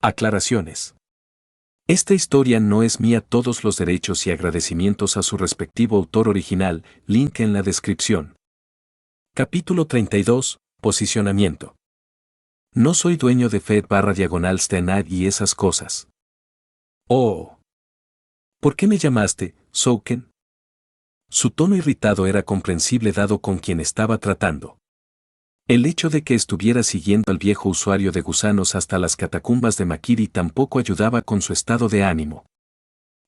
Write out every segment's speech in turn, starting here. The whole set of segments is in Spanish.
Aclaraciones. Esta historia no es mía. Todos los derechos y agradecimientos a su respectivo autor original, link en la descripción. Capítulo 32. Posicionamiento. No soy dueño de Fed/Stenad y esas cosas. Oh. ¿Por qué me llamaste, Souken? Su tono irritado era comprensible dado con quien estaba tratando. El hecho de que estuviera siguiendo al viejo usuario de gusanos hasta las catacumbas de Makiri tampoco ayudaba con su estado de ánimo.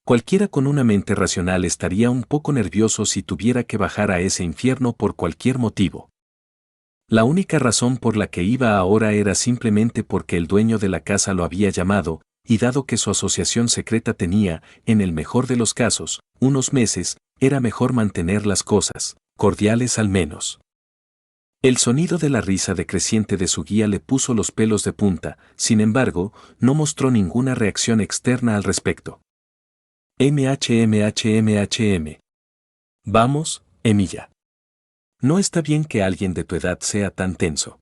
Cualquiera con una mente racional estaría un poco nervioso si tuviera que bajar a ese infierno por cualquier motivo. La única razón por la que iba ahora era simplemente porque el dueño de la casa lo había llamado, y dado que su asociación secreta tenía, en el mejor de los casos, unos meses, era mejor mantener las cosas cordiales al menos. El sonido de la risa decreciente de su guía le puso los pelos de punta, sin embargo, no mostró ninguna reacción externa al respecto. MHMHMHM. Vamos, Emilia. No está bien que alguien de tu edad sea tan tenso.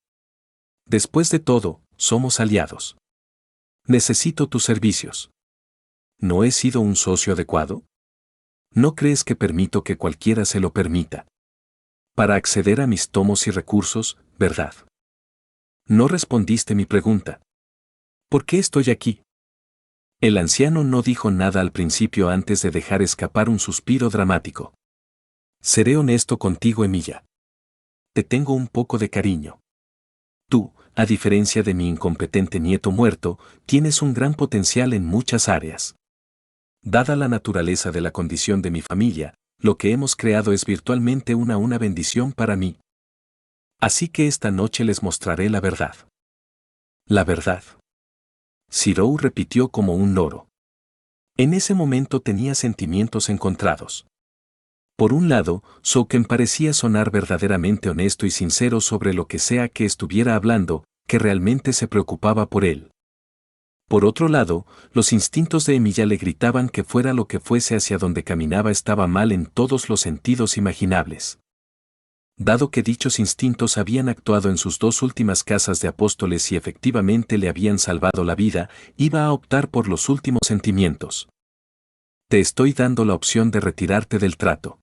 Después de todo, somos aliados. Necesito tus servicios. ¿No he sido un socio adecuado? ¿No crees que permito que cualquiera se lo permita? Para acceder a mis tomos y recursos, ¿verdad? No respondiste mi pregunta. ¿Por qué estoy aquí? El anciano no dijo nada al principio antes de dejar escapar un suspiro dramático. Seré honesto contigo, Emilia. Te tengo un poco de cariño. Tú, a diferencia de mi incompetente nieto muerto, tienes un gran potencial en muchas áreas. Dada la naturaleza de la condición de mi familia, lo que hemos creado es virtualmente una bendición para mí. Así que esta noche les mostraré la verdad. La verdad. Zirou repitió como un loro. En ese momento tenía sentimientos encontrados. Por un lado, Souken parecía sonar verdaderamente honesto y sincero sobre lo que sea que estuviera hablando, que realmente se preocupaba por él. Por otro lado, los instintos de Emilia le gritaban que fuera lo que fuese hacia donde caminaba estaba mal en todos los sentidos imaginables. Dado que dichos instintos habían actuado en sus dos últimas casas de apóstoles y efectivamente le habían salvado la vida, iba a optar por los últimos sentimientos. Te estoy dando la opción de retirarte del trato.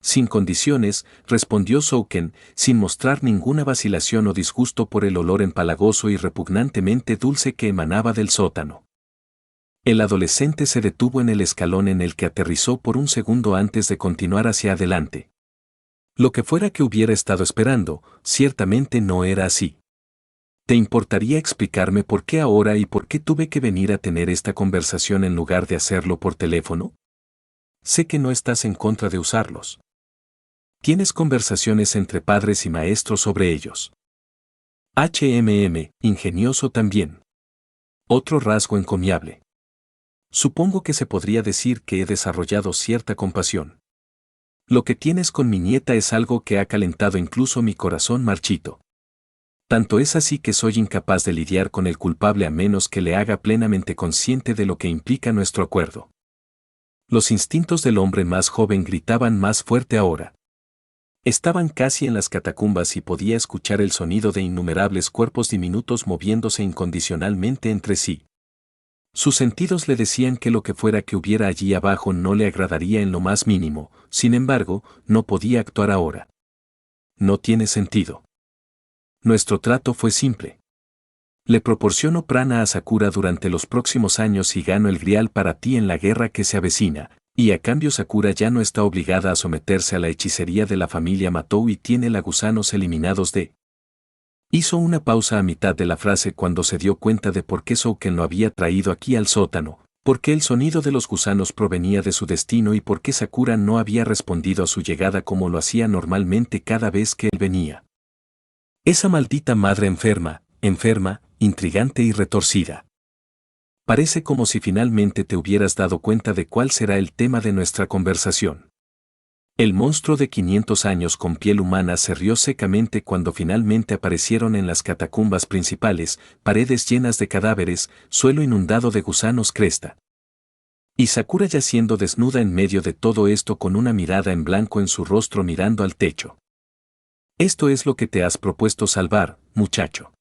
Sin condiciones, respondió Souken, sin mostrar ninguna vacilación o disgusto por el olor empalagoso y repugnantemente dulce que emanaba del sótano. El adolescente se detuvo en el escalón en el que aterrizó por un segundo antes de continuar hacia adelante. Lo que fuera que hubiera estado esperando, ciertamente no era así. ¿Te importaría explicarme por qué ahora y por qué tuve que venir a tener esta conversación en lugar de hacerlo por teléfono? Sé que no estás en contra de usarlos. Tienes conversaciones entre padres y maestros sobre ellos. Ingenioso también. Otro rasgo encomiable. Supongo que se podría decir que he desarrollado cierta compasión. Lo que tienes con mi nieta es algo que ha calentado incluso mi corazón marchito. Tanto es así que soy incapaz de lidiar con el culpable a menos que le haga plenamente consciente de lo que implica nuestro acuerdo. Los instintos del hombre más joven gritaban más fuerte ahora. Estaban casi en las catacumbas y podía escuchar el sonido de innumerables cuerpos diminutos moviéndose incondicionalmente entre sí. Sus sentidos le decían que lo que fuera que hubiera allí abajo no le agradaría en lo más mínimo, sin embargo, no podía actuar ahora. No tiene sentido. Nuestro trato fue simple. Le proporciono prana a Sakura durante los próximos años y gano el grial para ti en la guerra que se avecina. Y a cambio Sakura ya no está obligada a someterse a la hechicería de la familia Matou y tiene la gusanos eliminados de... Hizo una pausa a mitad de la frase cuando se dio cuenta de por qué Souken lo había traído aquí al sótano, por qué el sonido de los gusanos provenía de su destino y por qué Sakura no había respondido a su llegada como lo hacía normalmente cada vez que él venía. Esa maldita madre enferma, intrigante y retorcida. Parece como si finalmente te hubieras dado cuenta de cuál será el tema de nuestra conversación. El monstruo de 500 años con piel humana se rió secamente cuando finalmente aparecieron en las catacumbas principales, paredes llenas de cadáveres, suelo inundado de gusanos cresta. Y Sakura yaciendo desnuda en medio de todo esto con una mirada en blanco en su rostro mirando al techo. Esto es lo que te has propuesto salvar, muchacho.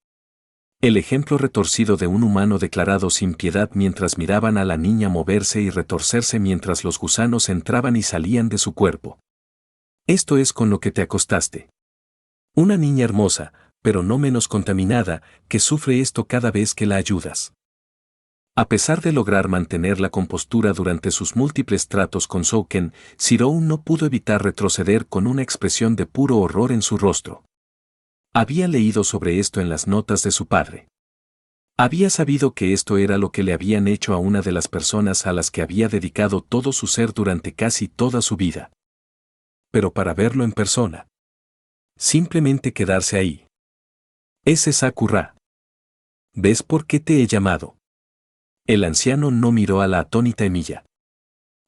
El ejemplo retorcido de un humano declarado sin piedad mientras miraban a la niña moverse y retorcerse mientras los gusanos entraban y salían de su cuerpo. Esto es con lo que te acostaste. Una niña hermosa, pero no menos contaminada, que sufre esto cada vez que la ayudas. A pesar de lograr mantener la compostura durante sus múltiples tratos con Souken, Zirou no pudo evitar retroceder con una expresión de puro horror en su rostro. Había leído sobre esto en las notas de su padre. Había sabido que esto era lo que le habían hecho a una de las personas a las que había dedicado todo su ser durante casi toda su vida. Pero para verlo en persona. Simplemente quedarse ahí. Ese Sakura. ¿Ves por qué te he llamado? El anciano no miró a la atónita Emilia.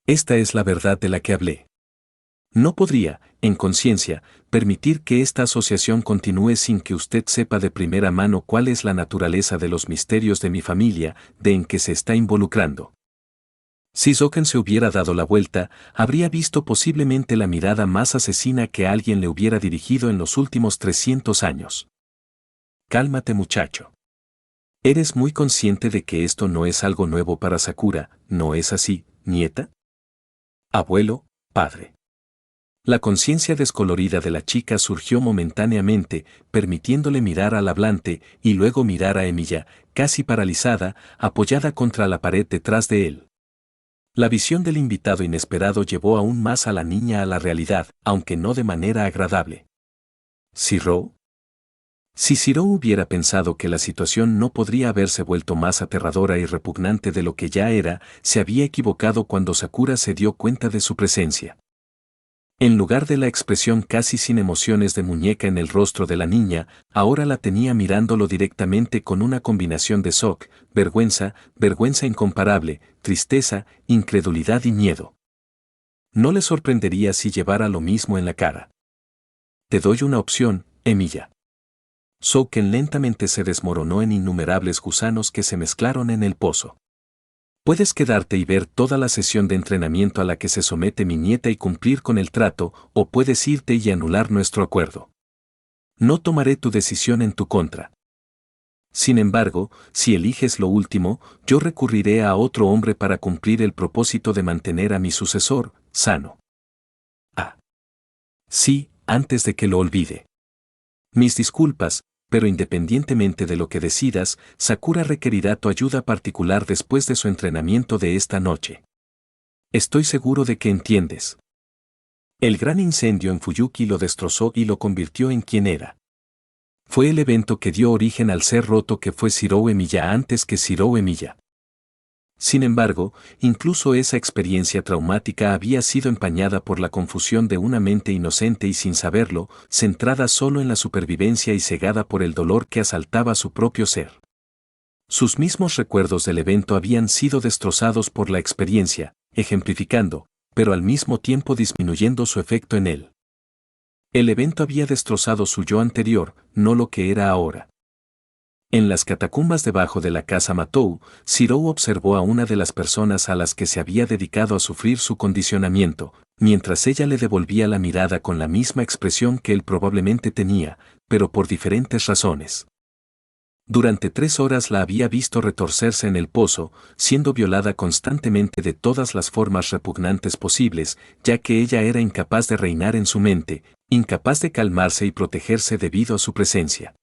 Esta es la verdad de la que hablé. No podría, en conciencia, permitir que esta asociación continúe sin que usted sepa de primera mano cuál es la naturaleza de los misterios de mi familia, de en que se está involucrando. Si Souken se hubiera dado la vuelta, habría visto posiblemente la mirada más asesina que alguien le hubiera dirigido en los últimos 300 años. Cálmate, muchacho. Eres muy consciente de que esto no es algo nuevo para Sakura, ¿no es así, nieta? Abuelo, padre. La conciencia descolorida de la chica surgió momentáneamente, permitiéndole mirar al hablante y luego mirar a Emilia, casi paralizada, apoyada contra la pared detrás de él. La visión del invitado inesperado llevó aún más a la niña a la realidad, aunque no de manera agradable. ¿Zirou? Si Zirou hubiera pensado que la situación no podría haberse vuelto más aterradora y repugnante de lo que ya era, se había equivocado cuando Sakura se dio cuenta de su presencia. En lugar de la expresión casi sin emociones de muñeca en el rostro de la niña, ahora la tenía mirándolo directamente con una combinación de shock, vergüenza, vergüenza incomparable, tristeza, incredulidad y miedo. No le sorprendería si llevara lo mismo en la cara. Te doy una opción, Emilia. Souken lentamente se desmoronó en innumerables gusanos que se mezclaron en el pozo. Puedes quedarte y ver toda la sesión de entrenamiento a la que se somete mi nieta y cumplir con el trato, o puedes irte y anular nuestro acuerdo. No tomaré tu decisión en tu contra. Sin embargo, si eliges lo último, yo recurriré a otro hombre para cumplir el propósito de mantener a mi sucesor sano. Ah. Sí, antes de que lo olvide. Mis disculpas, pero independientemente de lo que decidas, Sakura requerirá tu ayuda particular después de su entrenamiento de esta noche. Estoy seguro de que entiendes. El gran incendio en Fuyuki lo destrozó y lo convirtió en quien era. Fue el evento que dio origen al ser roto que fue Zirou Emilia antes que Zirou Emilia. Sin embargo, incluso esa experiencia traumática había sido empañada por la confusión de una mente inocente y sin saberlo, centrada solo en la supervivencia y cegada por el dolor que asaltaba su propio ser. Sus mismos recuerdos del evento habían sido destrozados por la experiencia, ejemplificando, pero al mismo tiempo disminuyendo su efecto en él. El evento había destrozado su yo anterior, no lo que era ahora. En las catacumbas debajo de la casa Matou, Zirou observó a una de las personas a las que se había dedicado a sufrir su condicionamiento, mientras ella le devolvía la mirada con la misma expresión que él probablemente tenía, pero por diferentes razones. Durante 3 horas la había visto retorcerse en el pozo, siendo violada constantemente de todas las formas repugnantes posibles, ya que ella era incapaz de reinar en su mente, incapaz de calmarse y protegerse debido a su presencia.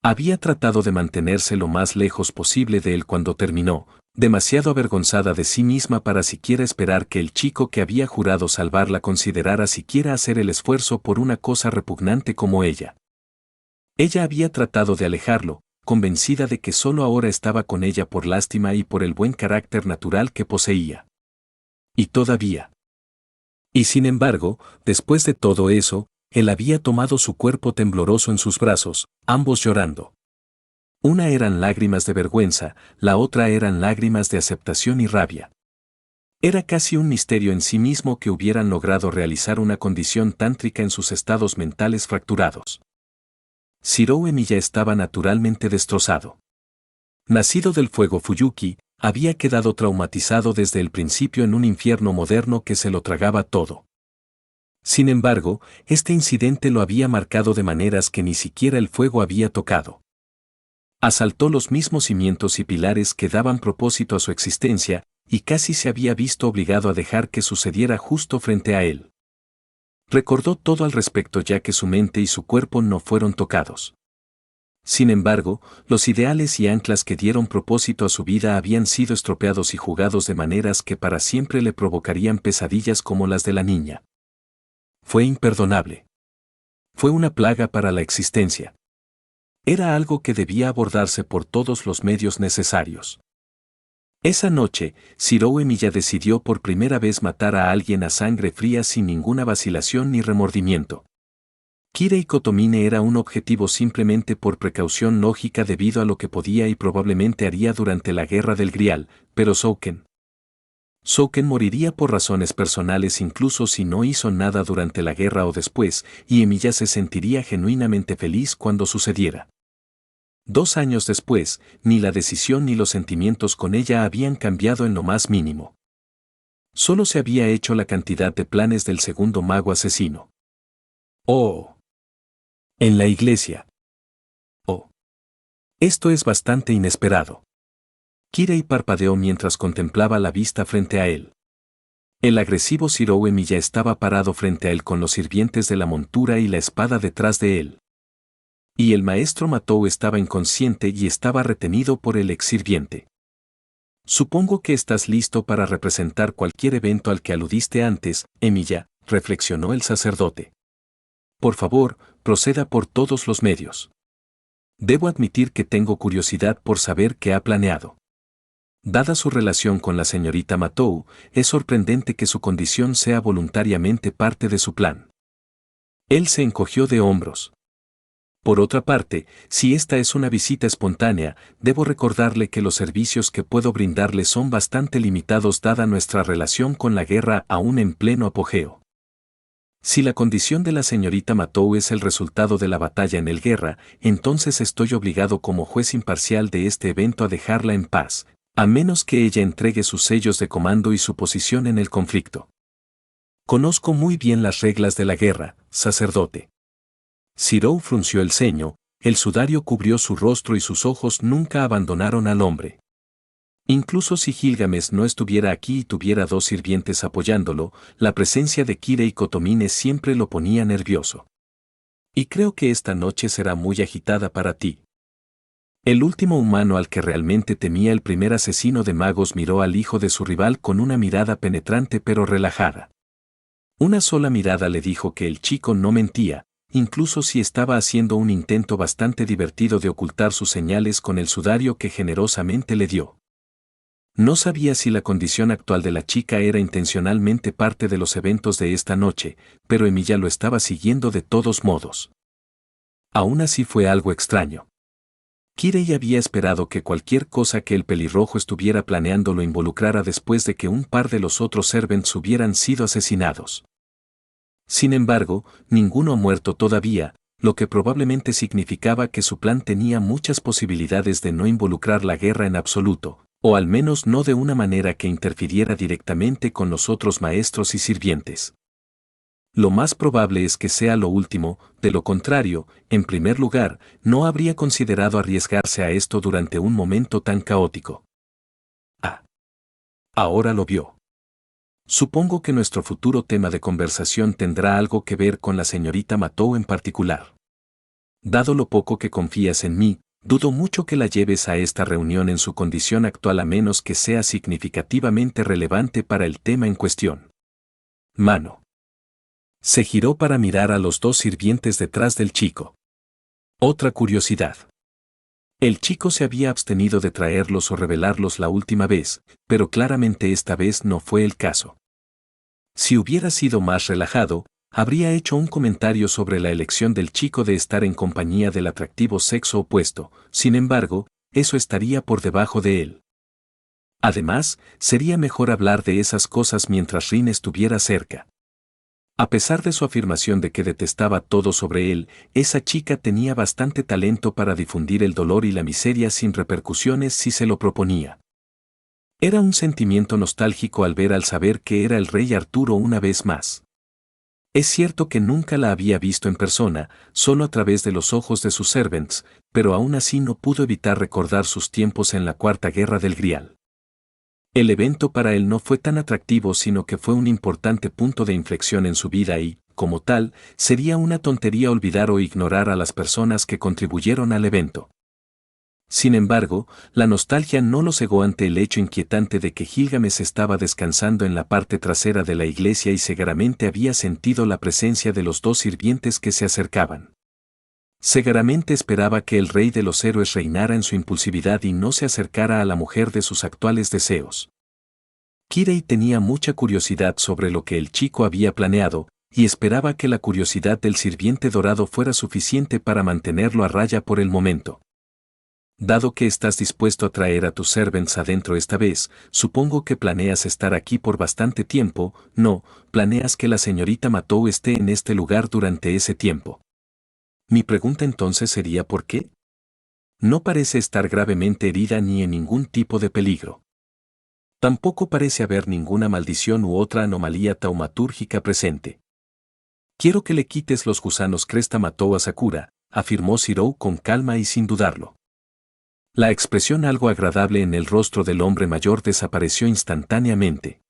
Había tratado de mantenerse lo más lejos posible de él cuando terminó, demasiado avergonzada de sí misma para siquiera esperar que el chico que había jurado salvarla considerara siquiera hacer el esfuerzo por una cosa repugnante como ella. Ella había tratado de alejarlo, convencida de que solo ahora estaba con ella por lástima y por el buen carácter natural que poseía. Y todavía. Y sin embargo, después de todo eso, él había tomado su cuerpo tembloroso en sus brazos, ambos llorando. Una eran lágrimas de vergüenza, la otra eran lágrimas de aceptación y rabia. Era casi un misterio en sí mismo que hubieran logrado realizar una condición tántrica en sus estados mentales fracturados. Zirou Emilia estaba naturalmente destrozado. Nacido del fuego Fuyuki, había quedado traumatizado desde el principio en un infierno moderno que se lo tragaba todo. Sin embargo, este incidente lo había marcado de maneras que ni siquiera el fuego había tocado. Asaltó los mismos cimientos y pilares que daban propósito a su existencia, y casi se había visto obligado a dejar que sucediera justo frente a él. Recordó todo al respecto ya que su mente y su cuerpo no fueron tocados. Sin embargo, los ideales y anclas que dieron propósito a su vida habían sido estropeados y jugados de maneras que para siempre le provocarían pesadillas como las de la niña. Fue imperdonable. Fue una plaga para la existencia. Era algo que debía abordarse por todos los medios necesarios. Esa noche, Shirou Emiya decidió por primera vez matar a alguien a sangre fría sin ninguna vacilación ni remordimiento. Kirei Kotomine era un objetivo simplemente por precaución lógica debido a lo que podía y probablemente haría durante la Guerra del Grial, pero Shouken moriría por razones personales incluso si no hizo nada durante la guerra o después, y Emiya se sentiría genuinamente feliz cuando sucediera. 2 años después, ni la decisión ni los sentimientos con ella habían cambiado en lo más mínimo. Solo se había hecho la cantidad de planes del segundo mago asesino. Oh. En la iglesia. Oh. Esto es bastante inesperado. Kirei parpadeó mientras contemplaba la vista frente a él. El agresivo Shirou Emiya estaba parado frente a él con los sirvientes de la montura y la espada detrás de él. Y el maestro Matou estaba inconsciente y estaba retenido por el ex sirviente. Supongo que estás listo para representar cualquier evento al que aludiste antes, Emiya, reflexionó el sacerdote. Por favor, proceda por todos los medios. Debo admitir que tengo curiosidad por saber qué ha planeado. Dada su relación con la señorita Matou, es sorprendente que su condición sea voluntariamente parte de su plan. Él se encogió de hombros. Por otra parte, si esta es una visita espontánea, debo recordarle que los servicios que puedo brindarle son bastante limitados dada nuestra relación con la guerra aún en pleno apogeo. Si la condición de la señorita Matou es el resultado de la batalla en el guerra, entonces estoy obligado como juez imparcial de este evento a dejarla en paz, a menos que ella entregue sus sellos de comando y su posición en el conflicto. Conozco muy bien las reglas de la guerra, sacerdote. Shirou frunció el ceño, el sudario cubrió su rostro y sus ojos nunca abandonaron al hombre. Incluso si Gilgamesh no estuviera aquí y tuviera 2 sirvientes apoyándolo, la presencia de Kirei Kotomine siempre lo ponía nervioso. Y creo que esta noche será muy agitada para ti. El último humano al que realmente temía el primer asesino de magos miró al hijo de su rival con una mirada penetrante pero relajada. Una sola mirada le dijo que el chico no mentía, incluso si estaba haciendo un intento bastante divertido de ocultar sus señales con el sudario que generosamente le dio. No sabía si la condición actual de la chica era intencionalmente parte de los eventos de esta noche, pero Emiya lo estaba siguiendo de todos modos. Aún así fue algo extraño. Kirei había esperado que cualquier cosa que el pelirrojo estuviera planeando lo involucrara después de que un par de los otros servants hubieran sido asesinados. Sin embargo, ninguno ha muerto todavía, lo que probablemente significaba que su plan tenía muchas posibilidades de no involucrar la guerra en absoluto, o al menos no de una manera que interfiriera directamente con los otros maestros y sirvientes. Lo más probable es que sea lo último, de lo contrario, en primer lugar, no habría considerado arriesgarse a esto durante un momento tan caótico. Ah. Ahora lo vio. Supongo que nuestro futuro tema de conversación tendrá algo que ver con la señorita Matou en particular. Dado lo poco que confías en mí, dudo mucho que la lleves a esta reunión en su condición actual a menos que sea significativamente relevante para el tema en cuestión. Mano. Se giró para mirar a los 2 sirvientes detrás del chico. Otra curiosidad. El chico se había abstenido de traerlos o revelarlos la última vez, pero claramente esta vez no fue el caso. Si hubiera sido más relajado, habría hecho un comentario sobre la elección del chico de estar en compañía del atractivo sexo opuesto, sin embargo, eso estaría por debajo de él. Además, sería mejor hablar de esas cosas mientras Rin estuviera cerca. A pesar de su afirmación de que detestaba todo sobre él, esa chica tenía bastante talento para difundir el dolor y la miseria sin repercusiones si se lo proponía. Era un sentimiento nostálgico al ver al saber que era el rey Arturo una vez más. Es cierto que nunca la había visto en persona, solo a través de los ojos de sus servants, pero aún así no pudo evitar recordar sus tiempos en la Cuarta Guerra del Grial. El evento para él no fue tan atractivo, sino que fue un importante punto de inflexión en su vida y, como tal, sería una tontería olvidar o ignorar a las personas que contribuyeron al evento. Sin embargo, la nostalgia no lo cegó ante el hecho inquietante de que Gilgamesh estaba descansando en la parte trasera de la iglesia y seguramente había sentido la presencia de los dos sirvientes que se acercaban. Seguramente esperaba que el rey de los héroes reinara en su impulsividad y no se acercara a la mujer de sus actuales deseos. Kirei tenía mucha curiosidad sobre lo que el chico había planeado, y esperaba que la curiosidad del sirviente dorado fuera suficiente para mantenerlo a raya por el momento. Dado que estás dispuesto a traer a tus servants adentro esta vez, supongo que planeas estar aquí por bastante tiempo. No, planeas que la señorita Matou esté en este lugar durante ese tiempo. Mi pregunta entonces sería ¿por qué? No parece estar gravemente herida ni en ningún tipo de peligro. Tampoco parece haber ninguna maldición u otra anomalía taumatúrgica presente. Quiero que le quites los gusanos cresta Matou a Sakura, afirmó Shirou con calma y sin dudarlo. La expresión algo agradable en el rostro del hombre mayor desapareció instantáneamente.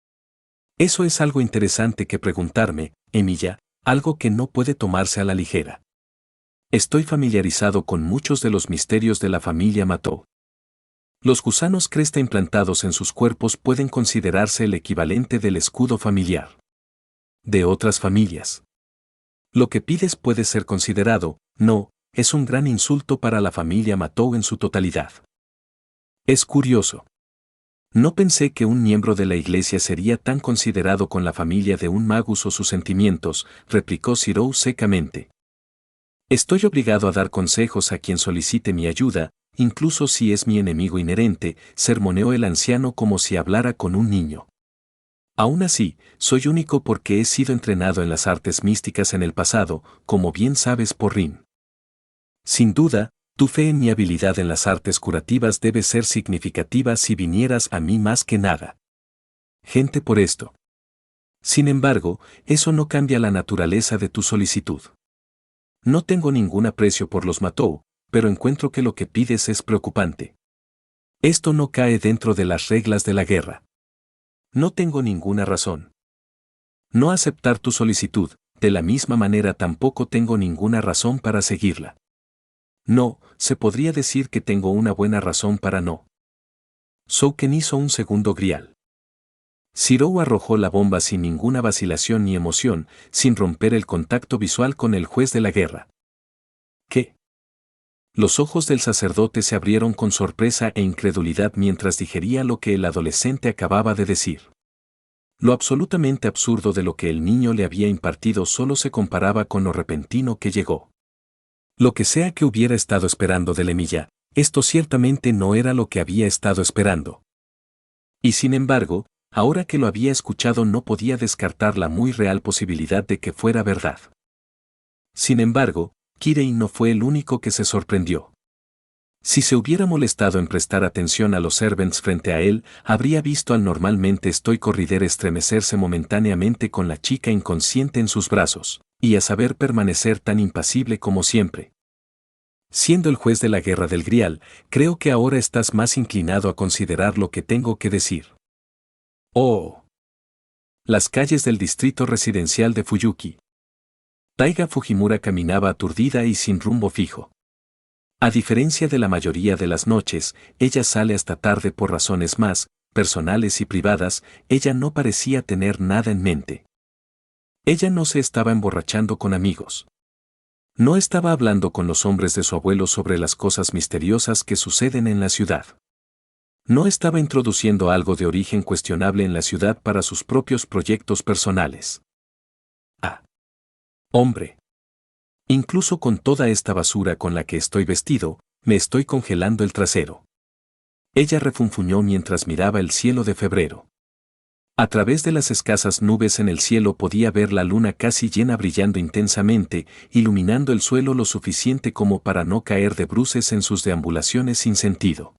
Eso es algo interesante que preguntarme, Emilia, algo que no puede tomarse a la ligera. Estoy familiarizado con muchos de los misterios de la familia Matou. Los gusanos cresta implantados en sus cuerpos pueden considerarse el equivalente del escudo familiar de otras familias. Lo que pides puede ser considerado, no, es un gran insulto para la familia Matou en su totalidad. Es curioso. No pensé que un miembro de la iglesia sería tan considerado con la familia de un magus o sus sentimientos, replicó Shirou secamente. Estoy obligado a dar consejos a quien solicite mi ayuda, incluso si es mi enemigo inherente, sermoneó el anciano como si hablara con un niño. Aún así, soy único porque he sido entrenado en las artes místicas en el pasado, como bien sabes por Rin. Sin duda, tu fe en mi habilidad en las artes curativas debe ser significativa si vinieras a mí más que nada. Gente por esto. Sin embargo, eso no cambia la naturaleza de tu solicitud. No tengo ningún aprecio por los Matou, pero encuentro que lo que pides es preocupante. Esto no cae dentro de las reglas de la guerra. No tengo ninguna razón. No aceptar tu solicitud, de la misma manera tampoco tengo ninguna razón para seguirla. No, se podría decir que tengo una buena razón para no. Souken hizo un segundo grial. Shirou arrojó la bomba sin ninguna vacilación ni emoción, sin romper el contacto visual con el juez de la guerra. ¿Qué? Los ojos del sacerdote se abrieron con sorpresa e incredulidad mientras digería lo que el adolescente acababa de decir. Lo absolutamente absurdo de lo que el niño le había impartido solo se comparaba con lo repentino que llegó. Lo que sea que hubiera estado esperando de Emilia, esto ciertamente no era lo que había estado esperando. Y sin embargo, ahora que lo había escuchado no podía descartar la muy real posibilidad de que fuera verdad. Sin embargo, Kirei no fue el único que se sorprendió. Si se hubiera molestado en prestar atención a los servants frente a él, habría visto al normalmente estoico Rider estremecerse momentáneamente con la chica inconsciente en sus brazos, y a saber permanecer tan impasible como siempre. Siendo el juez de la guerra del Grial, creo que ahora estás más inclinado a considerar lo que tengo que decir. Oh. Las calles del distrito residencial de Fuyuki. Taiga Fujimura caminaba aturdida y sin rumbo fijo. A diferencia de la mayoría de las noches, ella sale hasta tarde por razones más personales y privadas, ella no parecía tener nada en mente. Ella no se estaba emborrachando con amigos. No estaba hablando con los hombres de su abuelo sobre las cosas misteriosas que suceden en la ciudad. No estaba introduciendo algo de origen cuestionable en la ciudad para sus propios proyectos personales. Ah. Hombre. Incluso con toda esta basura con la que estoy vestido, me estoy congelando el trasero. Ella refunfuñó mientras miraba el cielo de febrero. A través de las escasas nubes en el cielo podía ver la luna casi llena brillando intensamente, iluminando el suelo lo suficiente como para no caer de bruces en sus deambulaciones sin sentido.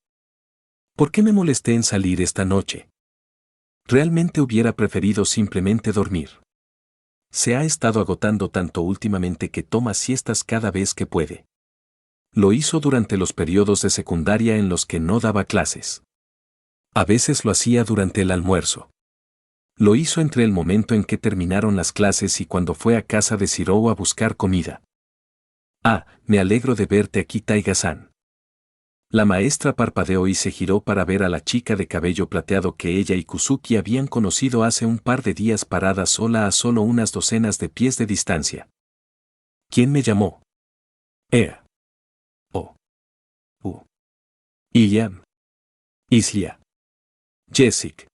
¿Por qué me molesté en salir esta noche? Realmente hubiera preferido simplemente dormir. Se ha estado agotando tanto últimamente que toma siestas cada vez que puede. Lo hizo durante los periodos de secundaria en los que no daba clases. A veces lo hacía durante el almuerzo. Lo hizo entre el momento en que terminaron las clases y cuando fue a casa de Zirou a buscar comida. Ah, me alegro de verte aquí, Taiga-san. La maestra parpadeó y se giró para ver a la chica de cabello plateado que ella y Kusuki habían conocido hace un par de días parada sola a solo unas docenas de pies de distancia. ¿Quién me llamó? O. U. Ian. Islia. Jessic.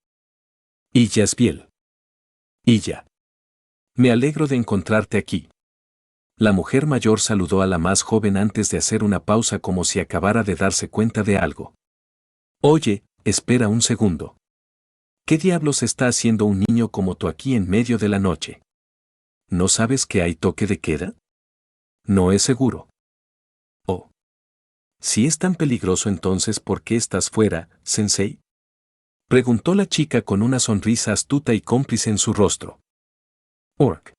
Y Yasbiel. Illa. Me alegro de encontrarte aquí. La mujer mayor saludó a la más joven antes de hacer una pausa como si acabara de darse cuenta de algo. Oye, espera un segundo. ¿Qué diablos está haciendo un niño como tú aquí en medio de la noche? ¿No sabes que hay toque de queda? No es seguro. Oh. Si es tan peligroso entonces, ¿por qué estás fuera, sensei? Preguntó la chica con una sonrisa astuta y cómplice en su rostro. Orc.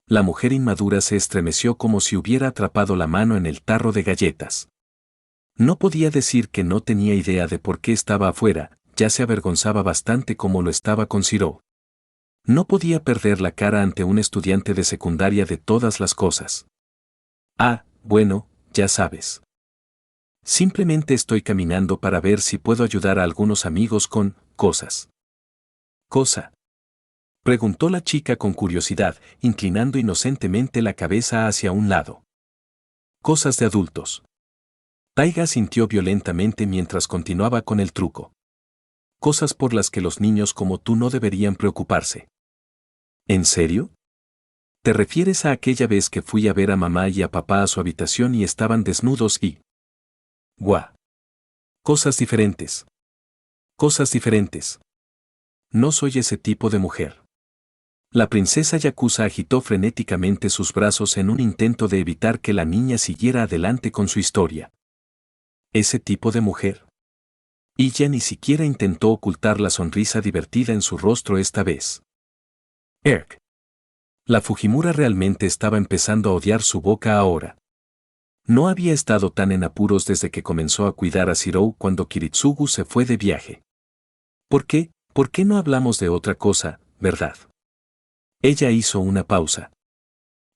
La mujer inmadura se estremeció como si hubiera atrapado la mano en el tarro de galletas. No podía decir que no tenía idea de por qué estaba afuera, ya se avergonzaba bastante como lo estaba con Zirou. No podía perder la cara ante un estudiante de secundaria de todas las cosas. Ah, bueno, ya sabes. Simplemente estoy caminando para ver si puedo ayudar a algunos amigos con cosas. ¿Cosa? Preguntó la chica con curiosidad, inclinando inocentemente la cabeza hacia un lado. Cosas de adultos. Taiga sintió violentamente mientras continuaba con el truco. Cosas por las que los niños como tú no deberían preocuparse. ¿En serio? ¿Te refieres a aquella vez que fui a ver a mamá y a papá a su habitación y estaban desnudos y... ¡Guau! Cosas diferentes. Cosas diferentes. No soy ese tipo de mujer. La princesa Yakuza agitó frenéticamente sus brazos en un intento de evitar que la niña siguiera adelante con su historia. ¿Ese tipo de mujer? Ella ni siquiera intentó ocultar la sonrisa divertida en su rostro esta vez. Erk. La Fujimura realmente estaba empezando a odiar su boca ahora. No había estado tan en apuros desde que comenzó a cuidar a Zirou cuando Kiritsugu se fue de viaje. ¿Por qué? ¿Por qué no hablamos de otra cosa, verdad? Ella hizo una pausa.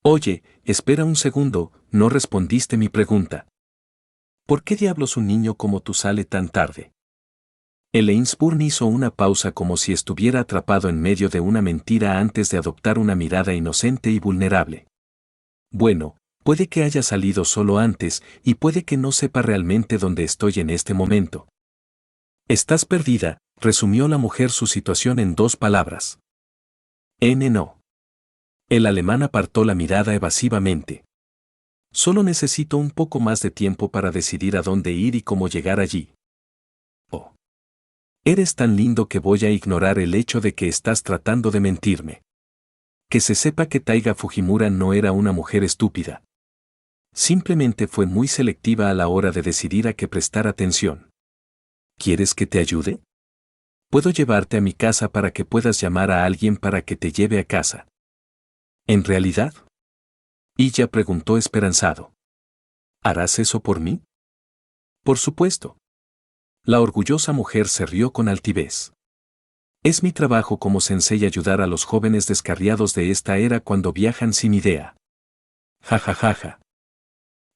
Oye, espera un segundo, no respondiste mi pregunta. ¿Por qué diablos un niño como tú sale tan tarde? Eleinsburn hizo una pausa como si estuviera atrapado en medio de una mentira antes de adoptar una mirada inocente y vulnerable. Bueno, puede que haya salido solo antes y puede que no sepa realmente dónde estoy en este momento. Estás perdida, resumió la mujer su situación en 2 palabras. No. El alemán apartó la mirada evasivamente. Solo necesito un poco más de tiempo para decidir a dónde ir y cómo llegar allí. Oh. Eres tan lindo que voy a ignorar el hecho de que estás tratando de mentirme. Que se sepa que Taiga Fujimura no era una mujer estúpida. Simplemente fue muy selectiva a la hora de decidir a qué prestar atención. ¿Quieres que te ayude? Puedo llevarte a mi casa para que puedas llamar a alguien para que te lleve a casa. ¿En realidad? Illa preguntó esperanzado. ¿Harás eso por mí? Por supuesto. La orgullosa mujer se rió con altivez. Es mi trabajo como sensei ayudar a los jóvenes descarriados de esta era cuando viajan sin idea. Ja ja ja ja.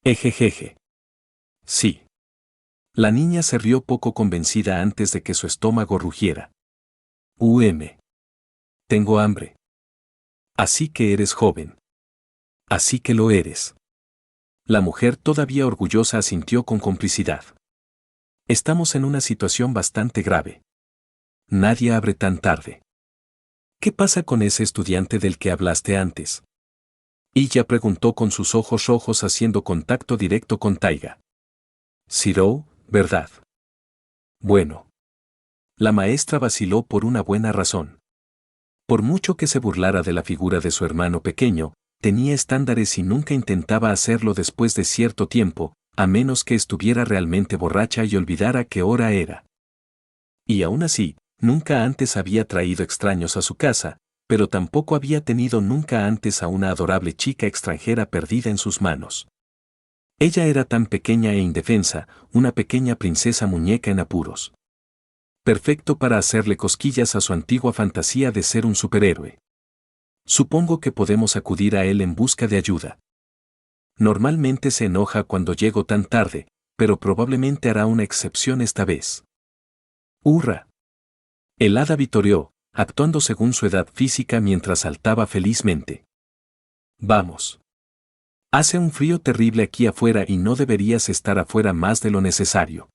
Ejejeje. Sí. La niña se rió poco convencida antes de que su estómago rugiera. Tengo hambre. Así que eres joven. Así que lo eres. La mujer todavía orgullosa asintió con complicidad. Estamos en una situación bastante grave. Nadie abre tan tarde. ¿Qué pasa con ese estudiante del que hablaste antes? Illa preguntó con sus ojos rojos haciendo contacto directo con Taiga. Zirou, ¿verdad? Bueno. La maestra vaciló por una buena razón. Por mucho que se burlara de la figura de su hermano pequeño, tenía estándares y nunca intentaba hacerlo después de cierto tiempo, a menos que estuviera realmente borracha y olvidara qué hora era. Y aún así, nunca antes había traído extraños a su casa, pero tampoco había tenido nunca antes a una adorable chica extranjera perdida en sus manos. Ella era tan pequeña e indefensa, una pequeña princesa muñeca en apuros. Perfecto para hacerle cosquillas a su antigua fantasía de ser un superhéroe. Supongo que podemos acudir a él en busca de ayuda. Normalmente se enoja cuando llego tan tarde, pero probablemente hará una excepción esta vez. ¡Hurra! El hada vitoreó, actuando según su edad física mientras saltaba felizmente. Vamos. Hace un frío terrible aquí afuera y no deberías estar afuera más de lo necesario.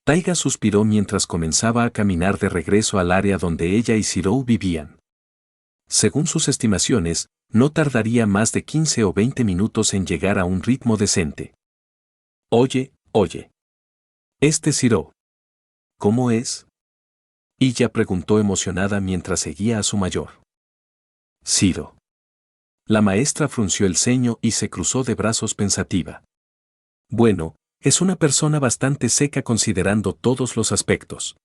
Taiga suspiró mientras comenzaba a caminar de regreso al área donde ella y Zirou vivían. Según sus estimaciones, no tardaría más de 15 o 20 minutos en llegar a un ritmo decente. Oye. Zirou. ¿Cómo es? Ella preguntó emocionada mientras seguía a su mayor. Ciro. La maestra frunció el ceño y se cruzó de brazos pensativa. Bueno, es una persona bastante seca considerando todos los aspectos.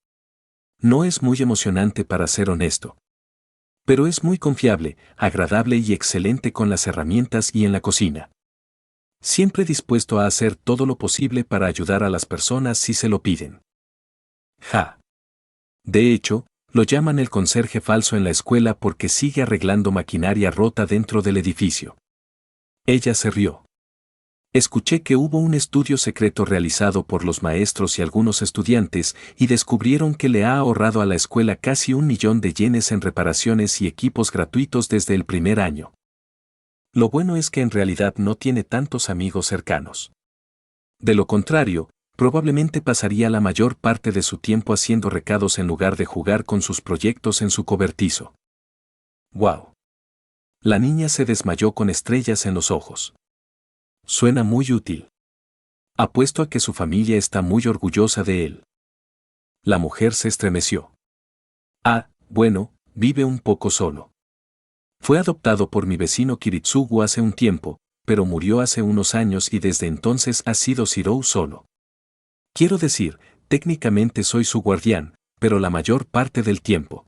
No es muy emocionante para ser honesto. Pero es muy confiable, agradable y excelente con las herramientas y en la cocina. Siempre dispuesto a hacer todo lo posible para ayudar a las personas si se lo piden. Ja. De hecho, lo llaman el conserje falso en la escuela porque sigue arreglando maquinaria rota dentro del edificio. Ella se rió. Escuché que hubo un estudio secreto realizado por los maestros y algunos estudiantes y descubrieron que le ha ahorrado a la escuela casi 1.000.000 de yenes en reparaciones y equipos gratuitos desde el primer año. Lo bueno es que en realidad no tiene tantos amigos cercanos. De lo contrario, probablemente pasaría la mayor parte de su tiempo haciendo recados en lugar de jugar con sus proyectos en su cobertizo. ¡Wow! La niña se desmayó con estrellas en los ojos. Suena muy útil. Apuesto a que su familia está muy orgullosa de él. La mujer se estremeció. Ah, bueno, vive un poco solo. Fue adoptado por mi vecino Kiritsugu hace un tiempo, pero murió hace unos años y desde entonces ha sido Zirou solo. Quiero decir, técnicamente soy su guardián, pero la mayor parte del tiempo.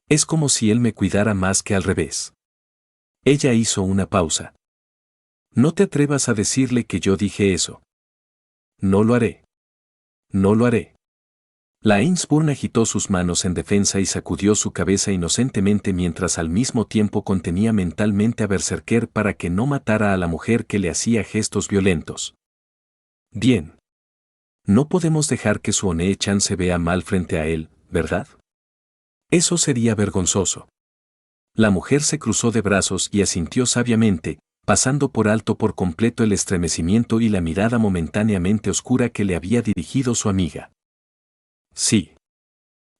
Es como si él me cuidara más que al revés. Ella hizo una pausa. No te atrevas a decirle que yo dije eso. No lo haré. No lo haré. La Ainsburn agitó sus manos en defensa y sacudió su cabeza inocentemente mientras al mismo tiempo contenía mentalmente a Berserker para que no matara a la mujer que le hacía gestos violentos. Bien. No podemos dejar que su One-chan se vea mal frente a él, ¿verdad? Eso sería vergonzoso. La mujer se cruzó de brazos y asintió sabiamente, pasando por alto por completo el estremecimiento y la mirada momentáneamente oscura que le había dirigido su amiga. Sí.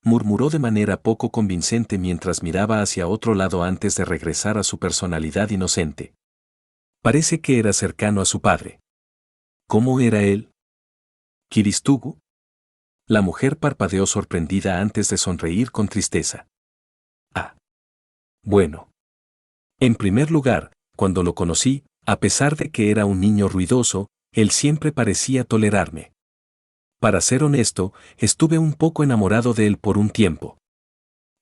Murmuró de manera poco convincente mientras miraba hacia otro lado antes de regresar a su personalidad inocente. Parece que era cercano a su padre. ¿Cómo era él? ¿Kiristugu? La mujer parpadeó sorprendida antes de sonreír con tristeza. Ah. Bueno. En primer lugar, cuando lo conocí, a pesar de que era un niño ruidoso, él siempre parecía tolerarme. Para ser honesto, estuve un poco enamorado de él por un tiempo.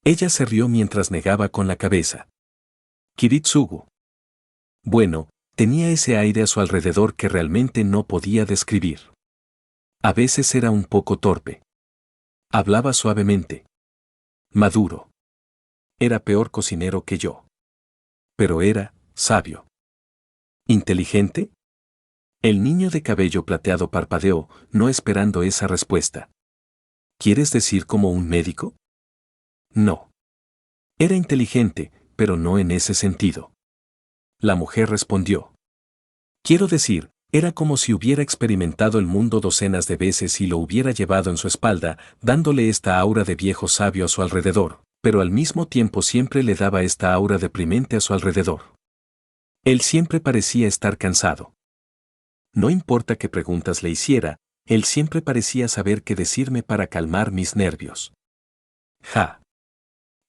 Ella se rió mientras negaba con la cabeza. Kiritsugu. Bueno, tenía ese aire a su alrededor que realmente no podía describir. A veces era un poco torpe. Hablaba suavemente. Maduro. Era peor cocinero que yo. Pero era sabio. ¿Inteligente? El niño de cabello plateado parpadeó, no esperando esa respuesta. ¿Quieres decir como un médico? No. Era inteligente, pero no en ese sentido. La mujer respondió. Quiero decir, era como si hubiera experimentado el mundo docenas de veces y lo hubiera llevado en su espalda, dándole esta aura de viejo sabio a su alrededor, pero al mismo tiempo siempre le daba esta aura deprimente a su alrededor. Él siempre parecía estar cansado. No importa qué preguntas le hiciera, él siempre parecía saber qué decirme para calmar mis nervios. Ja.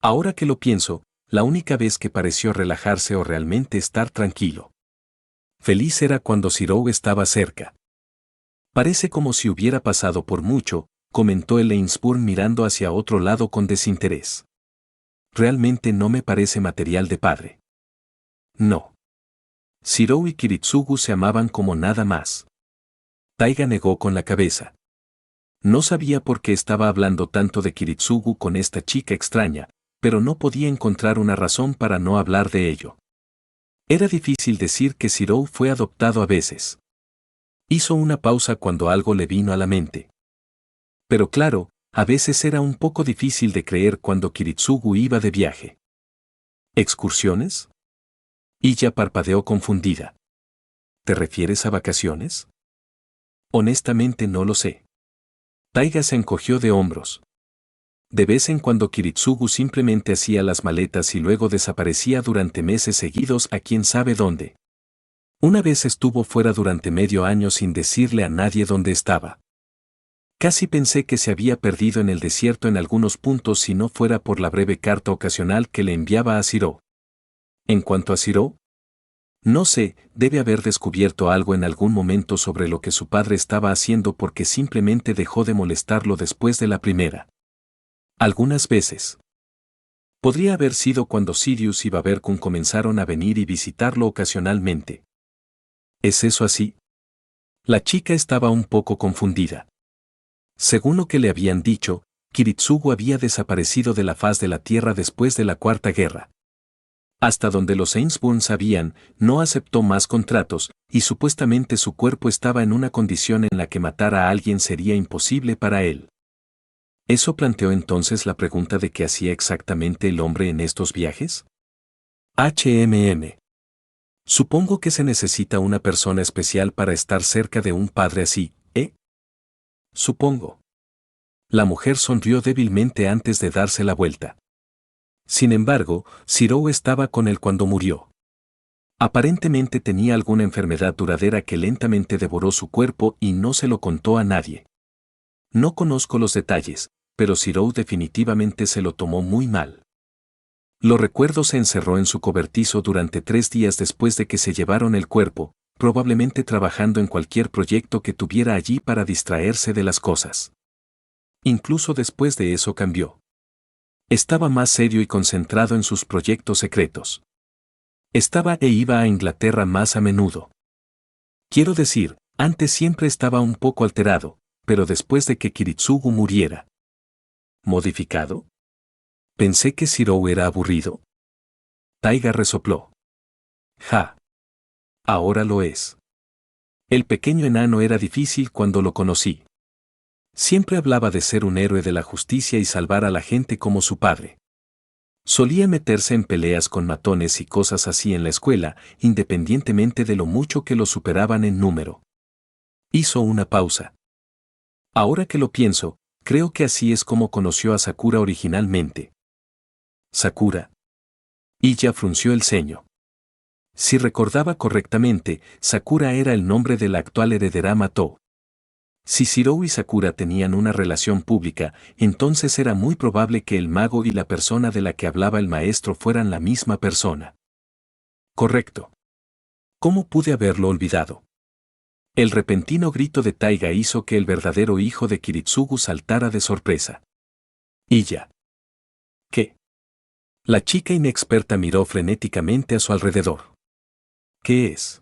Ahora que lo pienso, la única vez que pareció relajarse o realmente estar tranquilo. Feliz era cuando Zirou estaba cerca. Parece como si hubiera pasado por mucho, comentó el Ainsburn mirando hacia otro lado con desinterés. Realmente no me parece material de padre. No. Shirou y Kiritsugu se amaban como nada más. Taiga negó con la cabeza. No sabía por qué estaba hablando tanto de Kiritsugu con esta chica extraña, pero no podía encontrar una razón para no hablar de ello. Era difícil decir que Shirou fue adoptado a veces. Hizo una pausa cuando algo le vino a la mente. Pero claro, a veces era un poco difícil de creer cuando Kiritsugu iba de viaje. ¿Excursiones? Ella parpadeó confundida. ¿Te refieres a vacaciones? Honestamente no lo sé. Taiga se encogió de hombros. De vez en cuando Kiritsugu simplemente hacía las maletas y luego desaparecía durante meses seguidos a quién sabe dónde. Una vez estuvo fuera durante medio año sin decirle a nadie dónde estaba. Casi pensé que se había perdido en el desierto en algunos puntos si no fuera por la breve carta ocasional que le enviaba a Shirou. En cuanto a Shirou, no sé, debe haber descubierto algo en algún momento sobre lo que su padre estaba haciendo porque simplemente dejó de molestarlo después de la primera. Algunas veces. Podría haber sido cuando Sirius y Baberkun comenzaron a venir y visitarlo ocasionalmente. ¿Es eso así? La chica estaba un poco confundida. Según lo que le habían dicho, Kiritsugu había desaparecido de la faz de la Tierra después de la Cuarta Guerra. Hasta donde los Ainsbourne sabían, no aceptó más contratos, y supuestamente su cuerpo estaba en una condición en la que matar a alguien sería imposible para él. Eso planteó entonces la pregunta de qué hacía exactamente el hombre en estos viajes. Supongo que se necesita una persona especial para estar cerca de un padre así, ¿eh? Supongo. La mujer sonrió débilmente antes de darse la vuelta. Sin embargo, Shirou estaba con él cuando murió. Aparentemente tenía alguna enfermedad duradera que lentamente devoró su cuerpo y no se lo contó a nadie. No conozco los detalles, pero Shirou definitivamente se lo tomó muy mal. Lo recuerdo, se encerró en su cobertizo durante 3 días después de que se llevaron el cuerpo, probablemente trabajando en cualquier proyecto que tuviera allí para distraerse de las cosas. Incluso después de eso cambió. Estaba más serio y concentrado en sus proyectos secretos. Estaba e iba a Inglaterra más a menudo. Quiero decir, antes siempre estaba un poco alterado, pero después de que Kiritsugu muriera. ¿Modificado? Pensé que Shirou era aburrido. Taiga resopló. Ja. Ahora lo es. El pequeño enano era difícil cuando lo conocí. Siempre hablaba de ser un héroe de la justicia y salvar a la gente como su padre. Solía meterse en peleas con matones y cosas así en la escuela, independientemente de lo mucho que lo superaban en número. Hizo una pausa. Ahora que lo pienso, creo que así es como conoció a Sakura originalmente. ¿Sakura? Ella frunció el ceño. Si recordaba correctamente, Sakura era el nombre de la actual heredera Matō. Si Shirou y Sakura tenían una relación pública, entonces era muy probable que el mago y la persona de la que hablaba el maestro fueran la misma persona. Correcto. ¿Cómo pude haberlo olvidado? El repentino grito de Taiga hizo que el verdadero hijo de Kiritsugu saltara de sorpresa. ¿Y ya? ¿Qué? La chica inexperta miró frenéticamente a su alrededor. ¿Qué es?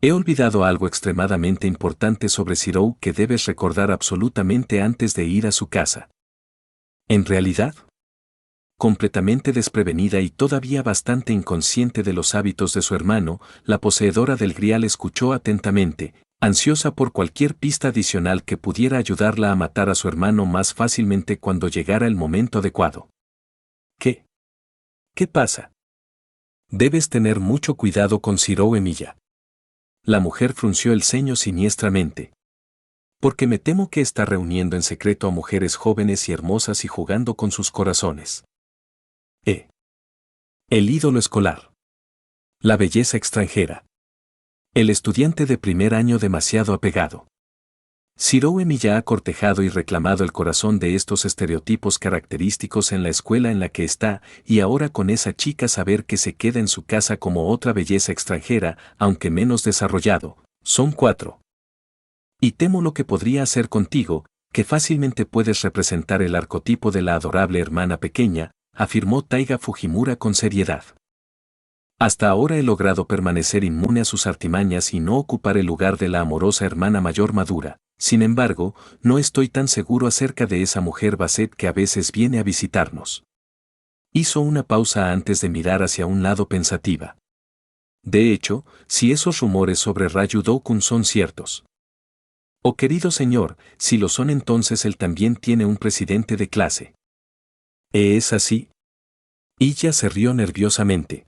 He olvidado algo extremadamente importante sobre Shirou que debes recordar absolutamente antes de ir a su casa. ¿En realidad? Completamente desprevenida y todavía bastante inconsciente de los hábitos de su hermano, la poseedora del grial escuchó atentamente, ansiosa por cualquier pista adicional que pudiera ayudarla a matar a su hermano más fácilmente cuando llegara el momento adecuado. ¿Qué? ¿Qué pasa? Debes tener mucho cuidado con Shirou Emiya. La mujer frunció el ceño siniestramente. Porque me temo que está reuniendo en secreto a mujeres jóvenes y hermosas y jugando con sus corazones. El ídolo escolar. La belleza extranjera. El estudiante de primer año demasiado apegado. Shirou Emiya ha cortejado y reclamado el corazón de estos estereotipos característicos en la escuela en la que está, y ahora con esa chica saber que se queda en su casa como otra belleza extranjera, aunque menos desarrollado, son 4. Y temo lo que podría hacer contigo, que fácilmente puedes representar el arquetipo de la adorable hermana pequeña, afirmó Taiga Fujimura con seriedad. Hasta ahora he logrado permanecer inmune a sus artimañas y no ocupar el lugar de la amorosa hermana mayor madura. Sin embargo, no estoy tan seguro acerca de esa mujer Basset que a veces viene a visitarnos. Hizo una pausa antes de mirar hacia un lado pensativa. De hecho, si esos rumores sobre Raju-Dokun son ciertos. Oh querido señor, si lo son entonces él también tiene un presidente de clase. ¿Es así? Ella se rió nerviosamente.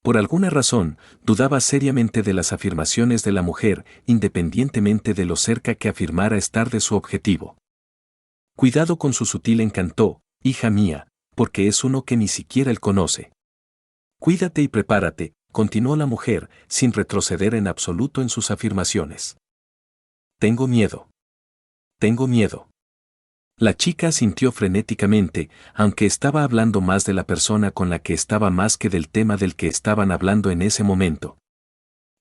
Por alguna razón, dudaba seriamente de las afirmaciones de la mujer, independientemente de lo cerca que afirmara estar de su objetivo. Cuidado con su sutil encanto, hija mía, porque es uno que ni siquiera él conoce. Cuídate y prepárate, continuó la mujer, sin retroceder en absoluto en sus afirmaciones. Tengo miedo. Tengo miedo. La chica asintió frenéticamente, aunque estaba hablando más de la persona con la que estaba más que del tema del que estaban hablando en ese momento.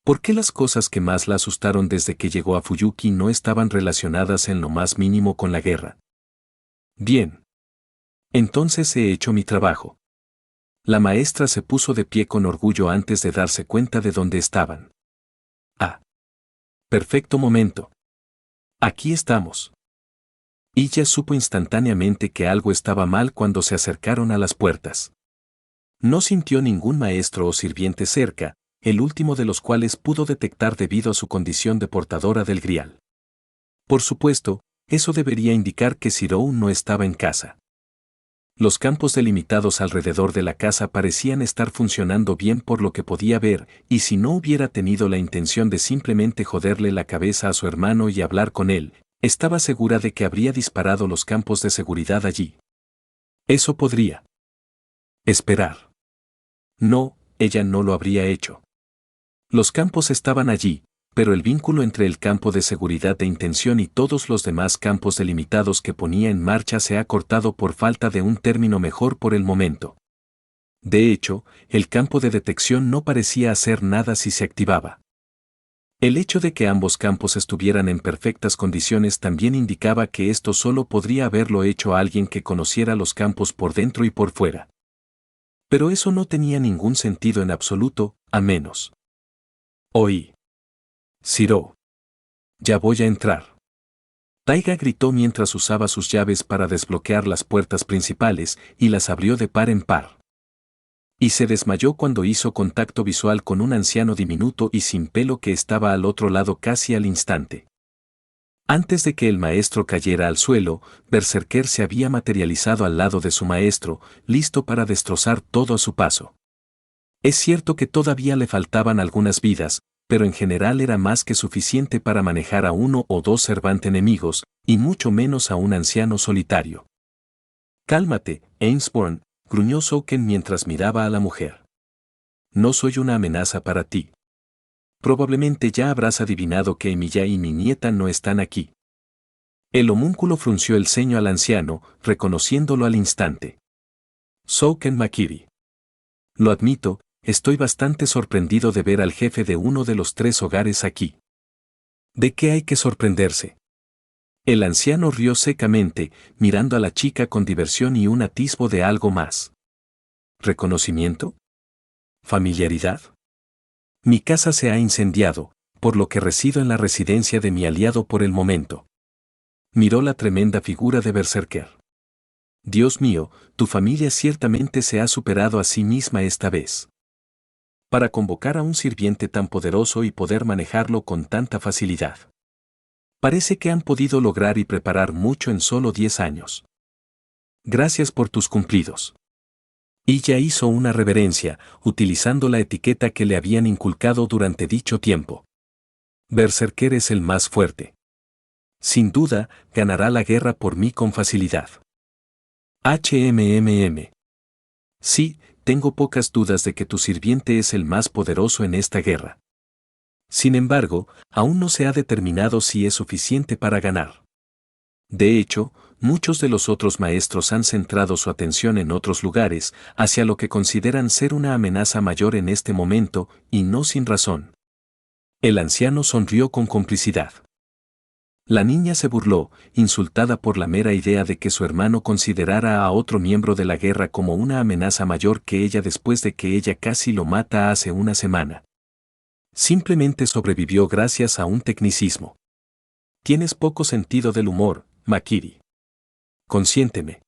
¿Por qué las cosas que más la asustaron desde que llegó a Fuyuki no estaban relacionadas en lo más mínimo con la guerra? Bien. Entonces he hecho mi trabajo. La maestra se puso de pie con orgullo antes de darse cuenta de dónde estaban. Ah. Perfecto momento. Aquí estamos. Ella supo instantáneamente que algo estaba mal cuando se acercaron a las puertas. No sintió ningún maestro o sirviente cerca, el último de los cuales pudo detectar debido a su condición de portadora del grial. Por supuesto, eso debería indicar que Zirou no estaba en casa. Los campos delimitados alrededor de la casa parecían estar funcionando bien por lo que podía ver, y si no hubiera tenido la intención de simplemente joderle la cabeza a su hermano y hablar con él, estaba segura de que habría disparado los campos de seguridad allí. Eso podría esperar. No, ella no lo habría hecho. Los campos estaban allí, pero el vínculo entre el campo de seguridad de intención y todos los demás campos delimitados que ponía en marcha se ha cortado por falta de un término mejor por el momento. De hecho, el campo de detección no parecía hacer nada si se activaba. El hecho de que ambos campos estuvieran en perfectas condiciones también indicaba que esto solo podría haberlo hecho alguien que conociera los campos por dentro y por fuera. Pero eso no tenía ningún sentido en absoluto, a menos. Oí. Zirou. Ya voy a entrar. Taiga gritó mientras usaba sus llaves para desbloquear las puertas principales y las abrió de par en par. Y se desmayó cuando hizo contacto visual con un anciano diminuto y sin pelo que estaba al otro lado casi al instante. Antes de que el maestro cayera al suelo, Berserker se había materializado al lado de su maestro, listo para destrozar todo a su paso. Es cierto que todavía le faltaban algunas vidas, pero en general era más que suficiente para manejar a uno o dos Cervante enemigos, y mucho menos a un anciano solitario. Cálmate, Ainsborn, gruñó Souken mientras miraba a la mujer. No soy una amenaza para ti. Probablemente ya habrás adivinado que Emilia y mi nieta no están aquí. El homúnculo frunció el ceño al anciano, reconociéndolo al instante. Souken Makiri. Lo admito, estoy bastante sorprendido de ver al jefe de uno de los 3 hogares aquí. ¿De qué hay que sorprenderse? El anciano rió secamente, mirando a la chica con diversión y un atisbo de algo más. ¿Reconocimiento? ¿Familiaridad? Mi casa se ha incendiado, por lo que resido en la residencia de mi aliado por el momento. Miró la tremenda figura de Berserker. Dios mío, tu familia ciertamente se ha superado a sí misma esta vez. Para convocar a un sirviente tan poderoso y poder manejarlo con tanta facilidad. Parece que han podido lograr y preparar mucho en solo 10 años. Gracias por tus cumplidos. Ella hizo una reverencia, utilizando la etiqueta que le habían inculcado durante dicho tiempo. Berserker es el más fuerte. Sin duda, ganará la guerra por mí con facilidad. HMMM. Sí, tengo pocas dudas de que tu sirviente es el más poderoso en esta guerra. Sin embargo, aún no se ha determinado si es suficiente para ganar. De hecho, muchos de los otros maestros han centrado su atención en otros lugares, hacia lo que consideran ser una amenaza mayor en este momento, y no sin razón. El anciano sonrió con complicidad. La niña se burló, insultada por la mera idea de que su hermano considerara a otro miembro de la guerra como una amenaza mayor que ella después de que ella casi lo mata hace una semana. Simplemente sobrevivió gracias a un tecnicismo. Tienes poco sentido del humor, Makiri. Consiénteme.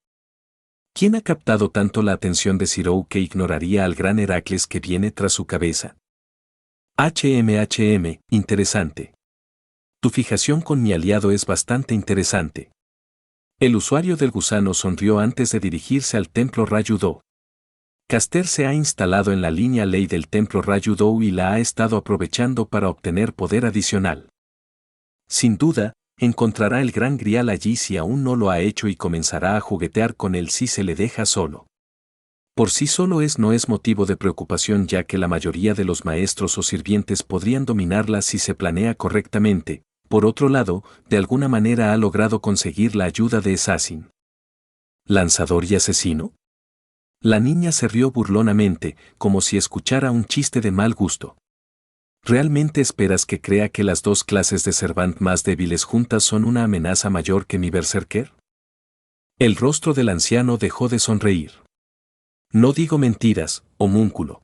¿Quién ha captado tanto la atención de Zirou que ignoraría al gran Heracles que viene tras su cabeza? Interesante. Tu fijación con mi aliado es bastante interesante. El usuario del gusano sonrió antes de dirigirse al templo Rayudo. Caster se ha instalado en la línea ley del templo Rayudo y la ha estado aprovechando para obtener poder adicional. Sin duda, encontrará el gran grial allí si aún no lo ha hecho y comenzará a juguetear con él si se le deja solo. Por sí solo no es motivo de preocupación ya que la mayoría de los maestros o sirvientes podrían dominarla si se planea correctamente. Por otro lado, de alguna manera ha logrado conseguir la ayuda de Assassin. ¿Lanzador y asesino? La niña se rió burlonamente, como si escuchara un chiste de mal gusto. ¿Realmente esperas que crea que las dos clases de Servant más débiles juntas son una amenaza mayor que mi berserker? El rostro del anciano dejó de sonreír. No digo mentiras, homúnculo.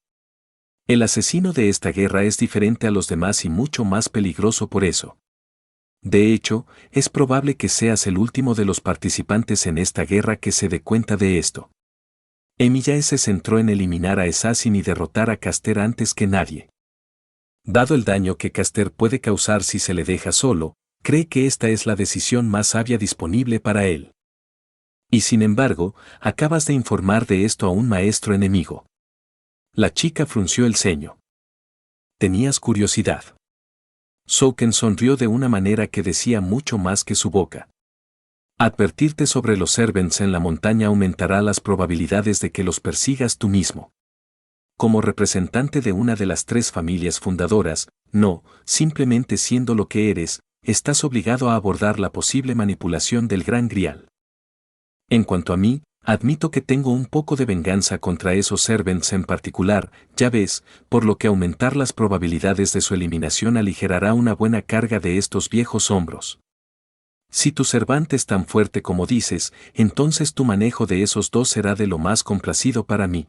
El asesino de esta guerra es diferente a los demás y mucho más peligroso por eso. De hecho, es probable que seas el último de los participantes en esta guerra que se dé cuenta de esto. Emilia se centró en eliminar a Assassin y derrotar a Caster antes que nadie. Dado el daño que Caster puede causar si se le deja solo, cree que esta es la decisión más sabia disponible para él. Y sin embargo, acabas de informar de esto a un maestro enemigo. La chica frunció el ceño. ¿Tenías curiosidad? Souken sonrió de una manera que decía mucho más que su boca. Advertirte sobre los servants en la montaña aumentará las probabilidades de que los persigas tú mismo. Como representante de una de las 3 familias fundadoras, no, simplemente siendo lo que eres, estás obligado a abordar la posible manipulación del Gran Grial. En cuanto a mí, admito que tengo un poco de venganza contra esos servants en particular, ya ves, por lo que aumentar las probabilidades de su eliminación aligerará una buena carga de estos viejos hombros. Si tu servant es tan fuerte como dices, entonces tu manejo de esos 2 será de lo más complacido para mí.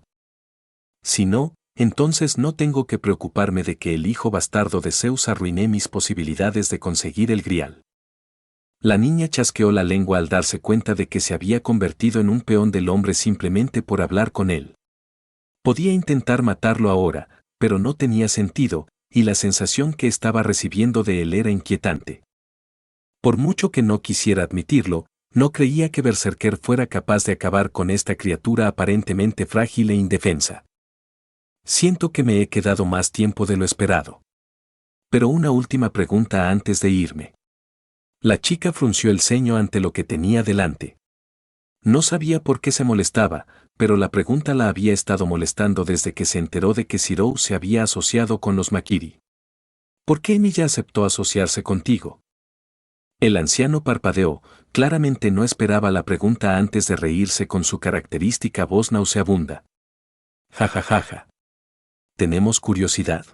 Si no, entonces no tengo que preocuparme de que el hijo bastardo de Zeus arruine mis posibilidades de conseguir el grial. La niña chasqueó la lengua al darse cuenta de que se había convertido en un peón del hombre simplemente por hablar con él. Podía intentar matarlo ahora, pero no tenía sentido, y la sensación que estaba recibiendo de él era inquietante. Por mucho que no quisiera admitirlo, no creía que Berserker fuera capaz de acabar con esta criatura aparentemente frágil e indefensa. Siento que me he quedado más tiempo de lo esperado. Pero una última pregunta antes de irme. La chica frunció el ceño ante lo que tenía delante. No sabía por qué se molestaba, pero la pregunta la había estado molestando desde que se enteró de que Zirou se había asociado con los Makiri. ¿Por qué Emilia aceptó asociarse contigo? El anciano parpadeó, claramente no esperaba la pregunta antes de reírse con su característica voz nauseabunda. Jajajaja. ¿Tenemos curiosidad?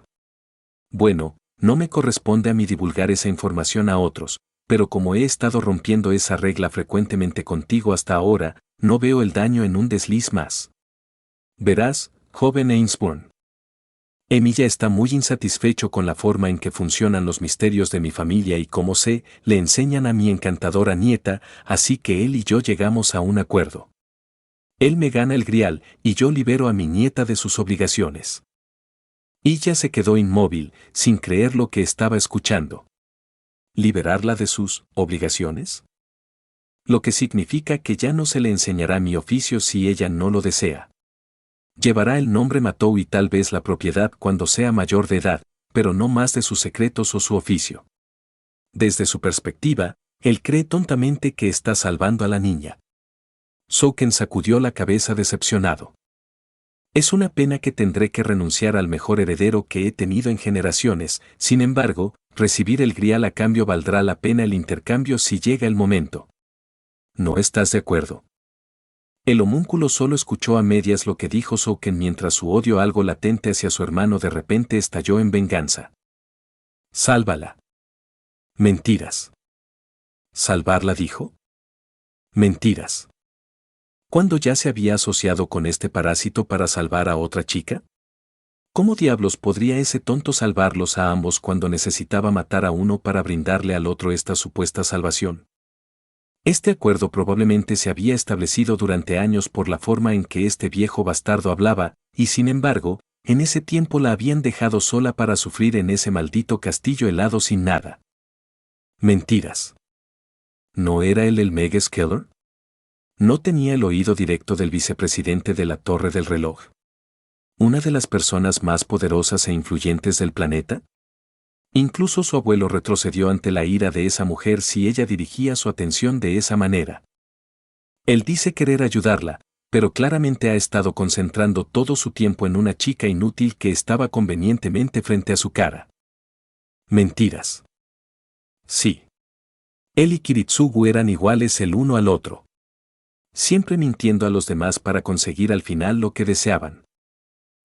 Bueno, no me corresponde a mí divulgar esa información a otros, pero como he estado rompiendo esa regla frecuentemente contigo hasta ahora, no veo el daño en un desliz más. Verás, joven Ainsborn. Emilia está muy insatisfecho con la forma en que funcionan los misterios de mi familia y como sé, le enseñan a mi encantadora nieta, así que él y yo llegamos a un acuerdo. Él me gana el grial y yo libero a mi nieta de sus obligaciones. Ella se quedó inmóvil, sin creer lo que estaba escuchando. ¿Liberarla de sus obligaciones? Lo que significa que ya no se le enseñará mi oficio si ella no lo desea. Llevará el nombre Matou y tal vez la propiedad cuando sea mayor de edad, pero no más de sus secretos o su oficio. Desde su perspectiva, él cree tontamente que está salvando a la niña. Souken sacudió la cabeza decepcionado. Es una pena que tendré que renunciar al mejor heredero que he tenido en generaciones, sin embargo, recibir el grial a cambio valdrá la pena el intercambio si llega el momento. ¿No estás de acuerdo? El homúnculo solo escuchó a medias lo que dijo Souken mientras su odio algo latente hacia su hermano de repente estalló en venganza. Sálvala. Mentiras. ¿Salvarla?, dijo. Mentiras. ¿Cuándo ya se había asociado con este parásito para salvar a otra chica? ¿Cómo diablos podría ese tonto salvarlos a ambos cuando necesitaba matar a uno para brindarle al otro esta supuesta salvación? Este acuerdo probablemente se había establecido durante años por la forma en que este viejo bastardo hablaba, y sin embargo, en ese tiempo la habían dejado sola para sufrir en ese maldito castillo helado sin nada. Mentiras. ¿No era él el Meg Skeller? ¿No tenía el oído directo del vicepresidente de la Torre del Reloj? ¿Una de las personas más poderosas e influyentes del planeta? Incluso su abuelo retrocedió ante la ira de esa mujer si ella dirigía su atención de esa manera. Él dice querer ayudarla, pero claramente ha estado concentrando todo su tiempo en una chica inútil que estaba convenientemente frente a su cara. Mentiras. Sí. Él y Kiritsugu eran iguales el uno al otro. Siempre mintiendo a los demás para conseguir al final lo que deseaban.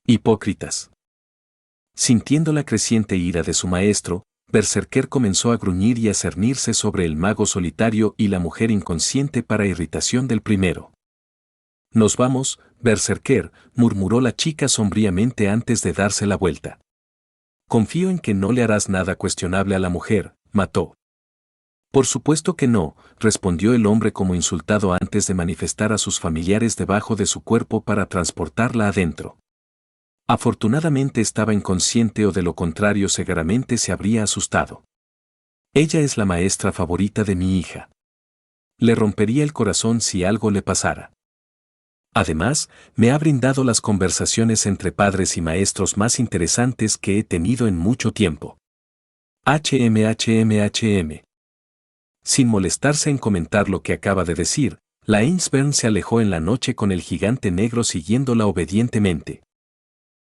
Hipócritas. Sintiendo la creciente ira de su maestro, Berserker comenzó a gruñir y a cernirse sobre el mago solitario y la mujer inconsciente para irritación del primero. Nos vamos, Berserker, murmuró la chica sombríamente antes de darse la vuelta. Confío en que no le harás nada cuestionable a la mujer, mató. Por supuesto que no, respondió el hombre como insultado antes de manifestar a sus familiares debajo de su cuerpo para transportarla adentro. Afortunadamente estaba inconsciente o de lo contrario seguramente se habría asustado. Ella es la maestra favorita de mi hija. Le rompería el corazón si algo le pasara. Además, me ha brindado las conversaciones entre padres y maestros más interesantes que he tenido en mucho tiempo. HM. Sin molestarse en comentar lo que acaba de decir, la Ainsburn se alejó en la noche con el gigante negro siguiéndola obedientemente.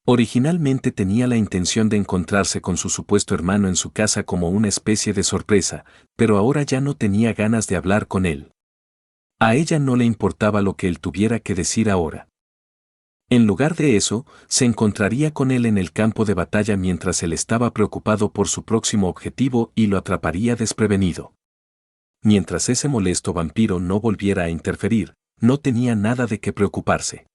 Originalmente tenía la intención de encontrarse con su supuesto hermano en su casa como una especie de sorpresa, pero ahora ya no tenía ganas de hablar con él. A ella no le importaba lo que él tuviera que decir ahora. En lugar de eso, se encontraría con él en el campo de batalla mientras él estaba preocupado por su próximo objetivo y lo atraparía desprevenido. Mientras ese molesto vampiro no volviera a interferir, no tenía nada de qué preocuparse.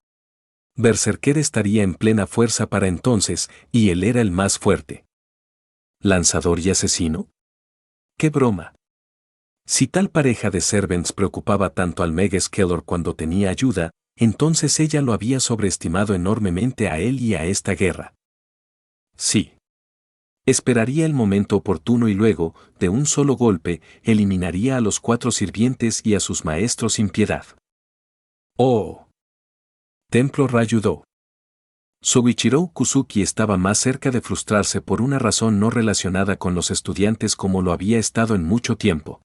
Berserker estaría en plena fuerza para entonces, y él era el más fuerte. ¿Lanzador y asesino? ¡Qué broma! Si tal pareja de servants preocupaba tanto al Meg Skeller cuando tenía ayuda, entonces ella lo había sobreestimado enormemente a él y a esta guerra. Sí. Esperaría el momento oportuno y luego, de un solo golpe, eliminaría a los 4 sirvientes y a sus maestros sin piedad. ¡Oh! Templo Ryudo. Soichiro Kusuki estaba más cerca de frustrarse por una razón no relacionada con los estudiantes como lo había estado en mucho tiempo.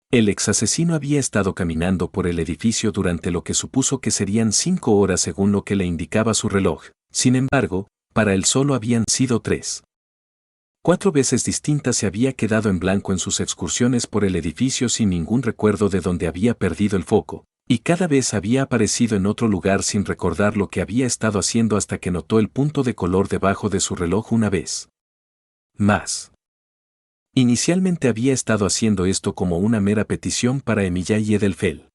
El ex asesino había estado caminando por el edificio durante lo que supuso que serían 5 horas según lo que le indicaba su reloj, sin embargo, para él solo habían sido 3. 4 veces distintas se había quedado en blanco en sus excursiones por el edificio sin ningún recuerdo de dónde había perdido el foco. Y cada vez había aparecido en otro lugar sin recordar lo que había estado haciendo hasta que notó el punto de color debajo de su reloj una vez más. Inicialmente había estado haciendo esto como una mera petición para Emilia y Edelfelt.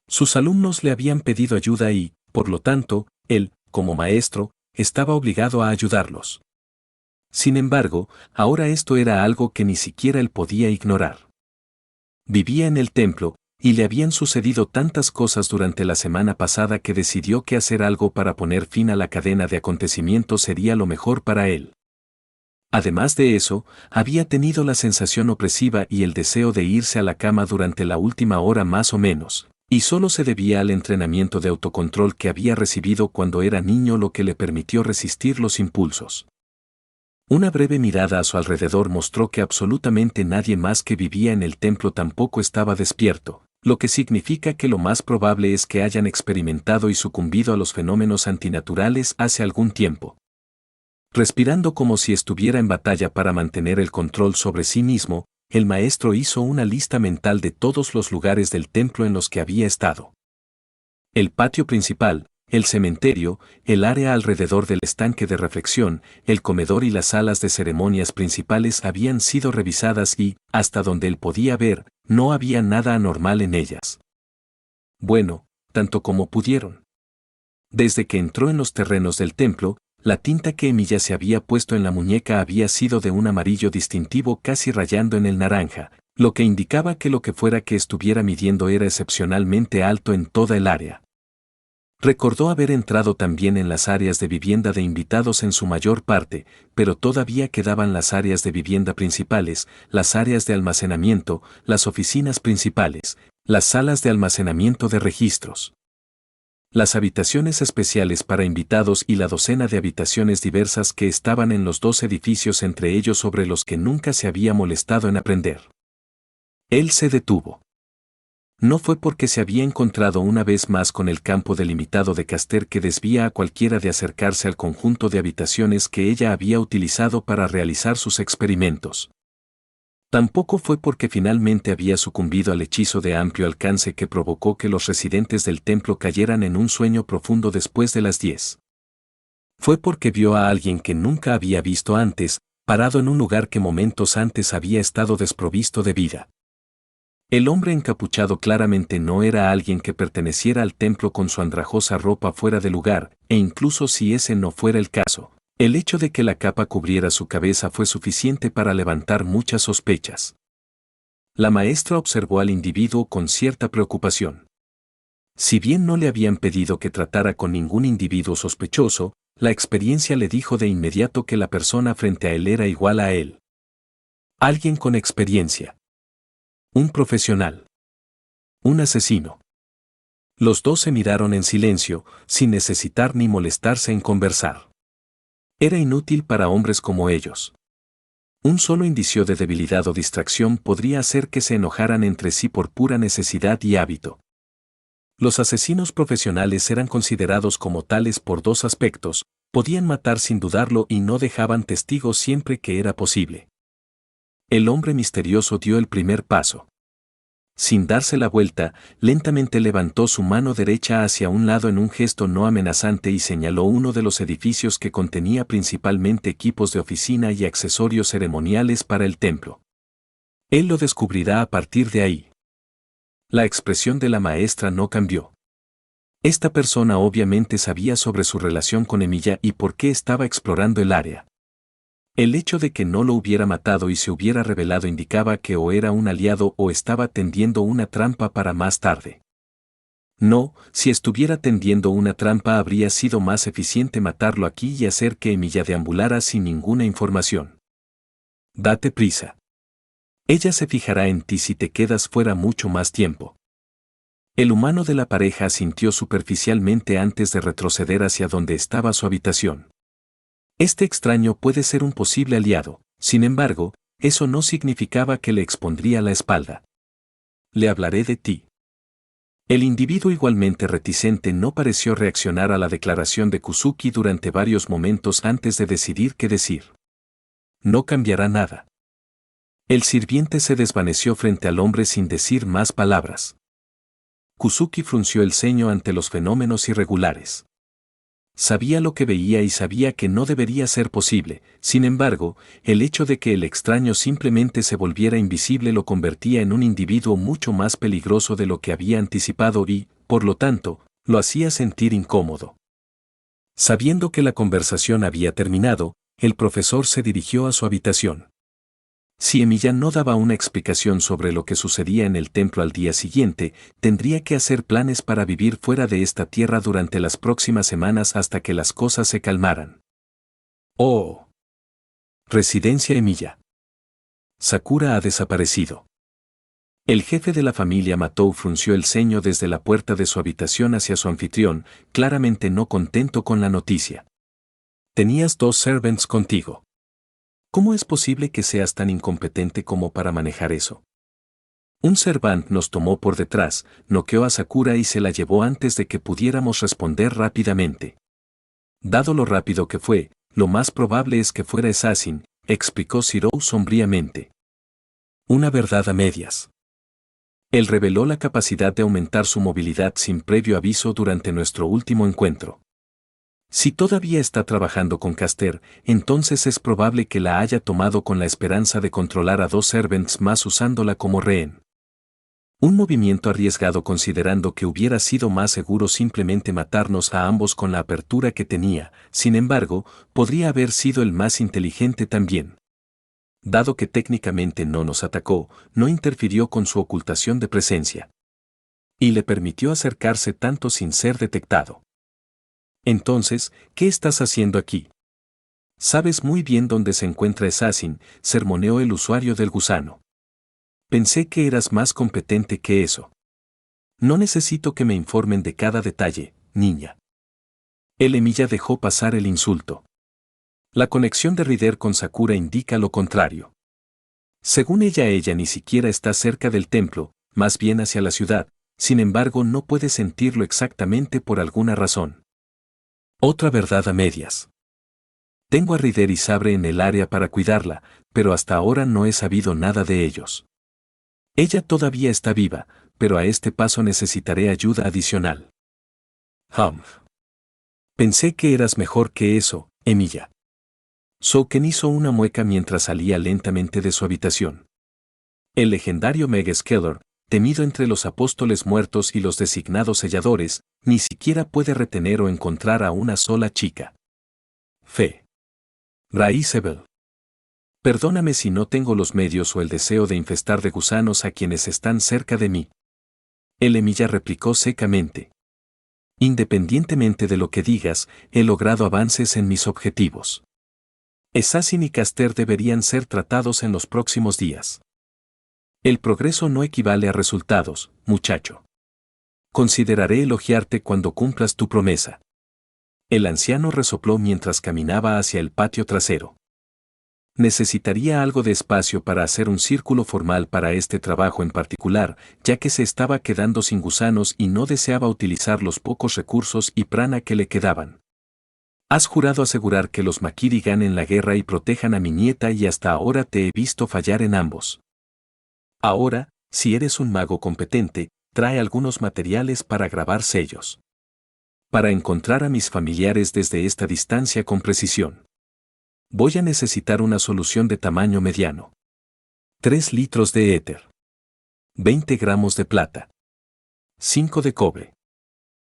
Sus alumnos le habían pedido ayuda y, por lo tanto, él, como maestro, estaba obligado a ayudarlos. Sin embargo, ahora esto era algo que ni siquiera él podía ignorar. Vivía en el templo, y le habían sucedido tantas cosas durante la semana pasada que decidió que hacer algo para poner fin a la cadena de acontecimientos sería lo mejor para él. Además de eso, había tenido la sensación opresiva y el deseo de irse a la cama durante la última hora más o menos, y solo se debía al entrenamiento de autocontrol que había recibido cuando era niño lo que le permitió resistir los impulsos. Una breve mirada a su alrededor mostró que absolutamente nadie más que vivía en el templo tampoco estaba despierto, lo que significa que lo más probable es que hayan experimentado y sucumbido a los fenómenos antinaturales hace algún tiempo. Respirando como si estuviera en batalla para mantener el control sobre sí mismo, el maestro hizo una lista mental de todos los lugares del templo en los que había estado. El patio principal, el cementerio, el área alrededor del estanque de reflexión, el comedor y las salas de ceremonias principales habían sido revisadas y, hasta donde él podía ver, no había nada anormal en ellas. Bueno, tanto como pudieron. Desde que entró en los terrenos del templo, la tinta que Emilia se había puesto en la muñeca había sido de un amarillo distintivo casi rayando en el naranja, lo que indicaba que lo que fuera que estuviera midiendo era excepcionalmente alto en toda el área. Recordó haber entrado también en las áreas de vivienda de invitados en su mayor parte, pero todavía quedaban las áreas de vivienda principales, las áreas de almacenamiento, las oficinas principales, las salas de almacenamiento de registros, las habitaciones especiales para invitados y la docena de habitaciones diversas que estaban en los 2 edificios entre ellos sobre los que nunca se había molestado en aprender. Él se detuvo. No fue porque se había encontrado una vez más con el campo delimitado de Caster que desvía a cualquiera de acercarse al conjunto de habitaciones que ella había utilizado para realizar sus experimentos. Tampoco fue porque finalmente había sucumbido al hechizo de amplio alcance que provocó que los residentes del templo cayeran en un sueño profundo después de las 10. Fue porque vio a alguien que nunca había visto antes, parado en un lugar que momentos antes había estado desprovisto de vida. El hombre encapuchado claramente no era alguien que perteneciera al templo con su andrajosa ropa fuera de lugar, e incluso si ese no fuera el caso, el hecho de que la capa cubriera su cabeza fue suficiente para levantar muchas sospechas. La maestra observó al individuo con cierta preocupación. Si bien no le habían pedido que tratara con ningún individuo sospechoso, la experiencia le dijo de inmediato que la persona frente a él era igual a él. Alguien con experiencia. Un profesional. Un asesino. Los dos se miraron en silencio, sin necesitar ni molestarse en conversar. Era inútil para hombres como ellos. Un solo indicio de debilidad o distracción podría hacer que se enojaran entre sí por pura necesidad y hábito. Los asesinos profesionales eran considerados como tales por 2 aspectos: podían matar sin dudarlo y no dejaban testigos siempre que era posible. El hombre misterioso dio el primer paso. Sin darse la vuelta, lentamente levantó su mano derecha hacia un lado en un gesto no amenazante y señaló uno de los edificios que contenía principalmente equipos de oficina y accesorios ceremoniales para el templo. Él lo descubrirá a partir de ahí. La expresión de la maestra no cambió. Esta persona obviamente sabía sobre su relación con Emilia y por qué estaba explorando el área. El hecho de que no lo hubiera matado y se hubiera revelado indicaba que o era un aliado o estaba tendiendo una trampa para más tarde. No, si estuviera tendiendo una trampa habría sido más eficiente matarlo aquí y hacer que Emilia deambulara sin ninguna información. Date prisa. Ella se fijará en ti si te quedas fuera mucho más tiempo. El humano de la pareja asintió superficialmente antes de retroceder hacia donde estaba su habitación. Este extraño puede ser un posible aliado, sin embargo, eso no significaba que le expondría la espalda. Le hablaré de ti. El individuo igualmente reticente no pareció reaccionar a la declaración de Kuzuki durante varios momentos antes de decidir qué decir. No cambiará nada. El sirviente se desvaneció frente al hombre sin decir más palabras. Kuzuki frunció el ceño ante los fenómenos irregulares. Sabía lo que veía y sabía que no debería ser posible, sin embargo, el hecho de que el extraño simplemente se volviera invisible lo convertía en un individuo mucho más peligroso de lo que había anticipado y, por lo tanto, lo hacía sentir incómodo. Sabiendo que la conversación había terminado, el profesor se dirigió a su habitación. Si Emilia no daba una explicación sobre lo que sucedía en el templo al día siguiente, tendría que hacer planes para vivir fuera de esta tierra durante las próximas semanas hasta que las cosas se calmaran. Oh. Residencia Emilia. Sakura ha desaparecido. El jefe de la familia Matou frunció el ceño desde la puerta de su habitación hacia su anfitrión, claramente no contento con la noticia. Tenías 2 servants contigo. ¿Cómo es posible que seas tan incompetente como para manejar eso? Un servant nos tomó por detrás, noqueó a Sakura y se la llevó antes de que pudiéramos responder rápidamente. Dado lo rápido que fue, lo más probable es que fuera Assassin, explicó Zirou sombríamente. Una verdad a medias. Él reveló la capacidad de aumentar su movilidad sin previo aviso durante nuestro último encuentro. Si todavía está trabajando con Caster, entonces es probable que la haya tomado con la esperanza de controlar a 2 servants más usándola como rehén. Un movimiento arriesgado considerando que hubiera sido más seguro simplemente matarnos a ambos con la apertura que tenía, sin embargo, podría haber sido el más inteligente también. Dado que técnicamente no nos atacó, no interfirió con su ocultación de presencia. Y le permitió acercarse tanto sin ser detectado. Entonces, ¿qué estás haciendo aquí? Sabes muy bien dónde se encuentra Assassin, sermoneó el usuario del gusano. Pensé que eras más competente que eso. No necesito que me informen de cada detalle, niña. El Emilia dejó pasar el insulto. La conexión de Ryder con Sakura indica lo contrario. Según ella ni siquiera está cerca del templo, más bien hacia la ciudad, sin embargo no puede sentirlo exactamente por alguna razón. Otra verdad a medias. Tengo a Ryder y Sabre en el área para cuidarla, pero hasta ahora no he sabido nada de ellos. Ella todavía está viva, pero a este paso necesitaré ayuda adicional. Pensé que eras mejor que eso, Emilia. Souken hizo una mueca mientras salía lentamente de su habitación. El legendario Megascaler, temido entre los apóstoles muertos y los designados selladores, ni siquiera puede retener o encontrar a una sola chica. Fe. Raízebel. Perdóname si no tengo los medios o el deseo de infestar de gusanos a quienes están cerca de mí. El Emilia replicó secamente. Independientemente de lo que digas, he logrado avances en mis objetivos. Assassin y Caster deberían ser tratados en los próximos días. El progreso no equivale a resultados, muchacho. Consideraré elogiarte cuando cumplas tu promesa. El anciano resopló mientras caminaba hacia el patio trasero. Necesitaría algo de espacio para hacer un círculo formal para este trabajo en particular, ya que se estaba quedando sin gusanos y no deseaba utilizar los pocos recursos y prana que le quedaban. Has jurado asegurar que los Makiri ganen la guerra y protejan a mi nieta y hasta ahora te he visto fallar en ambos. Ahora, si eres un mago competente, trae algunos materiales para grabar sellos. Para encontrar a mis familiares desde esta distancia con precisión. Voy a necesitar una solución de tamaño mediano. 3 litros de éter. 20 gramos de plata. 5 de cobre.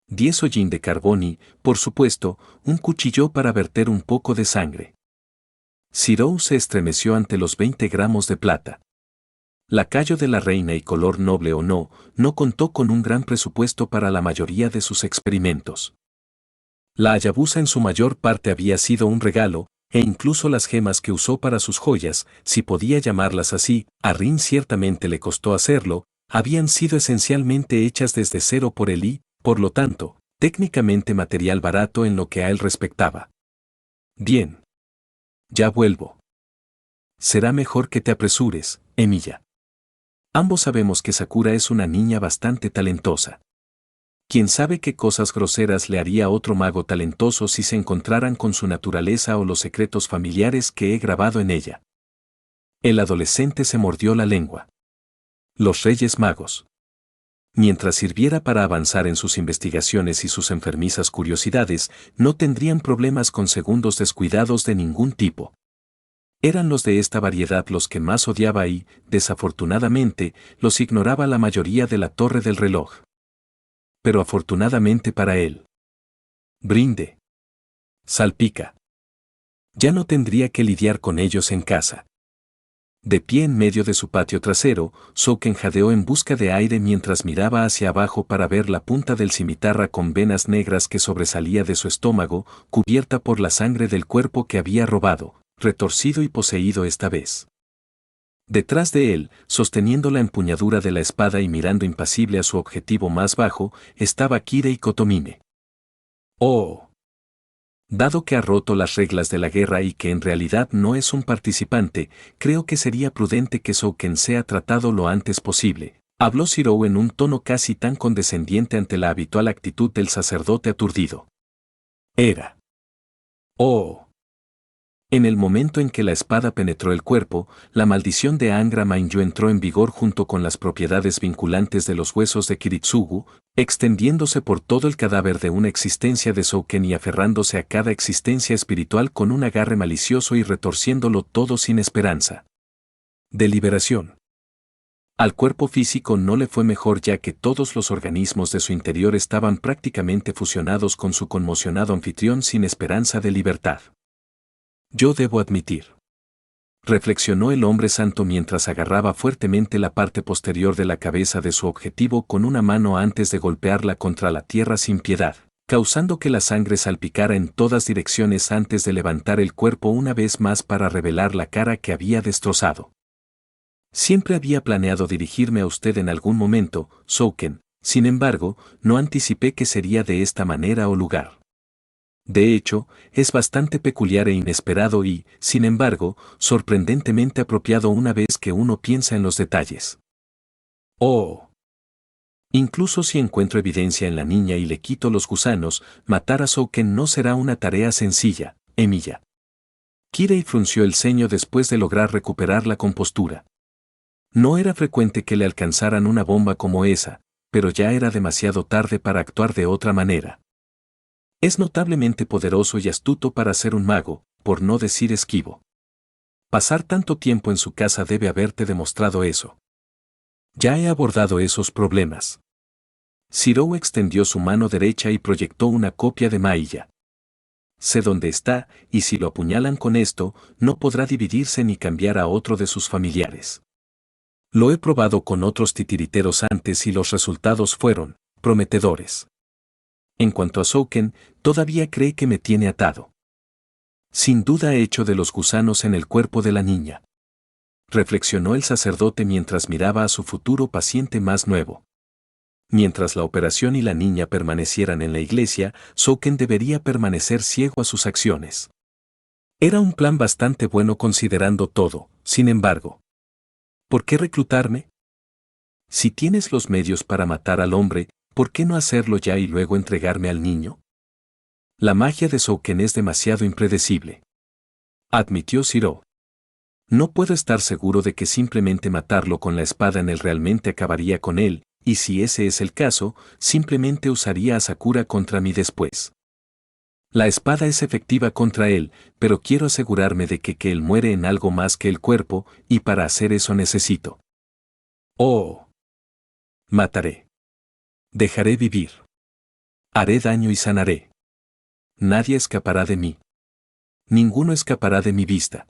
10 hollín de carbón y, por supuesto, un cuchillo para verter un poco de sangre. Zirou se estremeció ante los 20 gramos de plata. Lacayo de la reina y color noble o no, no contó con un gran presupuesto para la mayoría de sus experimentos. La Hayabusa en su mayor parte había sido un regalo, e incluso las gemas que usó para sus joyas, si podía llamarlas así, a Rin ciertamente le costó hacerlo, habían sido esencialmente hechas desde cero por él y, por lo tanto, técnicamente material barato en lo que a él respectaba. Bien. Ya vuelvo. Será mejor que te apresures, Emilia. Ambos sabemos que Sakura es una niña bastante talentosa. ¿Quién sabe qué cosas groseras le haría a otro mago talentoso si se encontraran con su naturaleza o los secretos familiares que he grabado en ella? El adolescente se mordió la lengua. Los Reyes Magos. Mientras sirviera para avanzar en sus investigaciones y sus enfermizas curiosidades, no tendrían problemas con segundos descuidados de ningún tipo. Eran los de esta variedad los que más odiaba y, desafortunadamente, los ignoraba la mayoría de la torre del reloj. Pero afortunadamente para él. Brinde. Salpica. Ya no tendría que lidiar con ellos en casa. De pie en medio de su patio trasero, Souken jadeó en busca de aire mientras miraba hacia abajo para ver la punta del cimitarra con venas negras que sobresalía de su estómago, cubierta por la sangre del cuerpo que había robado, retorcido y poseído esta vez. Detrás de él, sosteniendo la empuñadura de la espada y mirando impasible a su objetivo más bajo, estaba Kirei Kotomine. ¡Oh! Dado que ha roto las reglas de la guerra y que en realidad no es un participante, creo que sería prudente que Souken sea tratado lo antes posible, habló Zirou en un tono casi tan condescendiente ante la habitual actitud del sacerdote aturdido. Era. ¡Oh! En el momento en que la espada penetró el cuerpo, la maldición de Angra Mainyu entró en vigor junto con las propiedades vinculantes de los huesos de Kiritsugu, extendiéndose por todo el cadáver de una existencia de Souken y aferrándose a cada existencia espiritual con un agarre malicioso y retorciéndolo todo sin esperanza de liberación. Al cuerpo físico no le fue mejor ya que todos los organismos de su interior estaban prácticamente fusionados con su conmocionado anfitrión sin esperanza de libertad. Yo debo admitir, reflexionó el hombre santo mientras agarraba fuertemente la parte posterior de la cabeza de su objetivo con una mano antes de golpearla contra la tierra sin piedad, causando que la sangre salpicara en todas direcciones antes de levantar el cuerpo una vez más para revelar la cara que había destrozado. Siempre había planeado dirigirme a usted en algún momento, Souken, sin embargo, no anticipé que sería de esta manera o lugar. De hecho, es bastante peculiar e inesperado y, sin embargo, sorprendentemente apropiado una vez que uno piensa en los detalles. Oh. Incluso si encuentro evidencia en la niña y le quito los gusanos, matar a Souken no será una tarea sencilla, Emilia. Kirei frunció el ceño después de lograr recuperar la compostura. No era frecuente que le alcanzaran una bomba como esa, pero ya era demasiado tarde para actuar de otra manera. Es notablemente poderoso y astuto para ser un mago, por no decir esquivo. Pasar tanto tiempo en su casa debe haberte demostrado eso. Ya he abordado esos problemas. Shirou extendió su mano derecha y proyectó una copia de Mailla. Sé dónde está, y si lo apuñalan con esto, no podrá dividirse ni cambiar a otro de sus familiares. Lo he probado con otros titiriteros antes y los resultados fueron prometedores. En cuanto a Souken, todavía cree que me tiene atado. Sin duda he hecho de los gusanos en el cuerpo de la niña. Reflexionó el sacerdote mientras miraba a su futuro paciente más nuevo. Mientras la operación y la niña permanecieran en la iglesia, Souken debería permanecer ciego a sus acciones. Era un plan bastante bueno considerando todo, sin embargo. ¿Por qué reclutarme? Si tienes los medios para matar al hombre, ¿por qué no hacerlo ya y luego entregarme al niño? La magia de Souken es demasiado impredecible, admitió Shirou. No puedo estar seguro de que simplemente matarlo con la espada en él realmente acabaría con él, y si ese es el caso, simplemente usaría a Sakura contra mí después. La espada es efectiva contra él, pero quiero asegurarme de que él muere en algo más que el cuerpo, y para hacer eso necesito. Oh. Mataré. Dejaré vivir. Haré daño y sanaré. Nadie escapará de mí. Ninguno escapará de mi vista.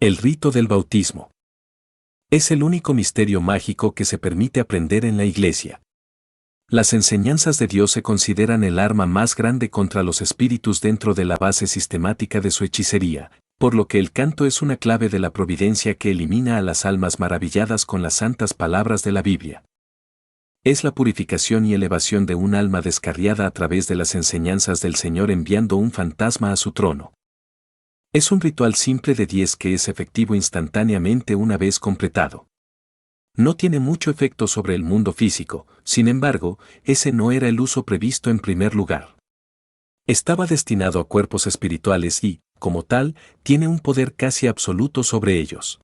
El rito del bautismo. Es el único misterio mágico que se permite aprender en la iglesia. Las enseñanzas de Dios se consideran el arma más grande contra los espíritus dentro de la base sistemática de su hechicería, por lo que el canto es una clave de la providencia que elimina a las almas maravilladas con las santas palabras de la Biblia. Es la purificación y elevación de un alma descarriada a través de las enseñanzas del Señor enviando un fantasma a su trono. Es un ritual simple de 10 que es efectivo instantáneamente una vez completado. No tiene mucho efecto sobre el mundo físico, sin embargo, ese no era el uso previsto en primer lugar. Estaba destinado a cuerpos espirituales y, como tal, tiene un poder casi absoluto sobre ellos.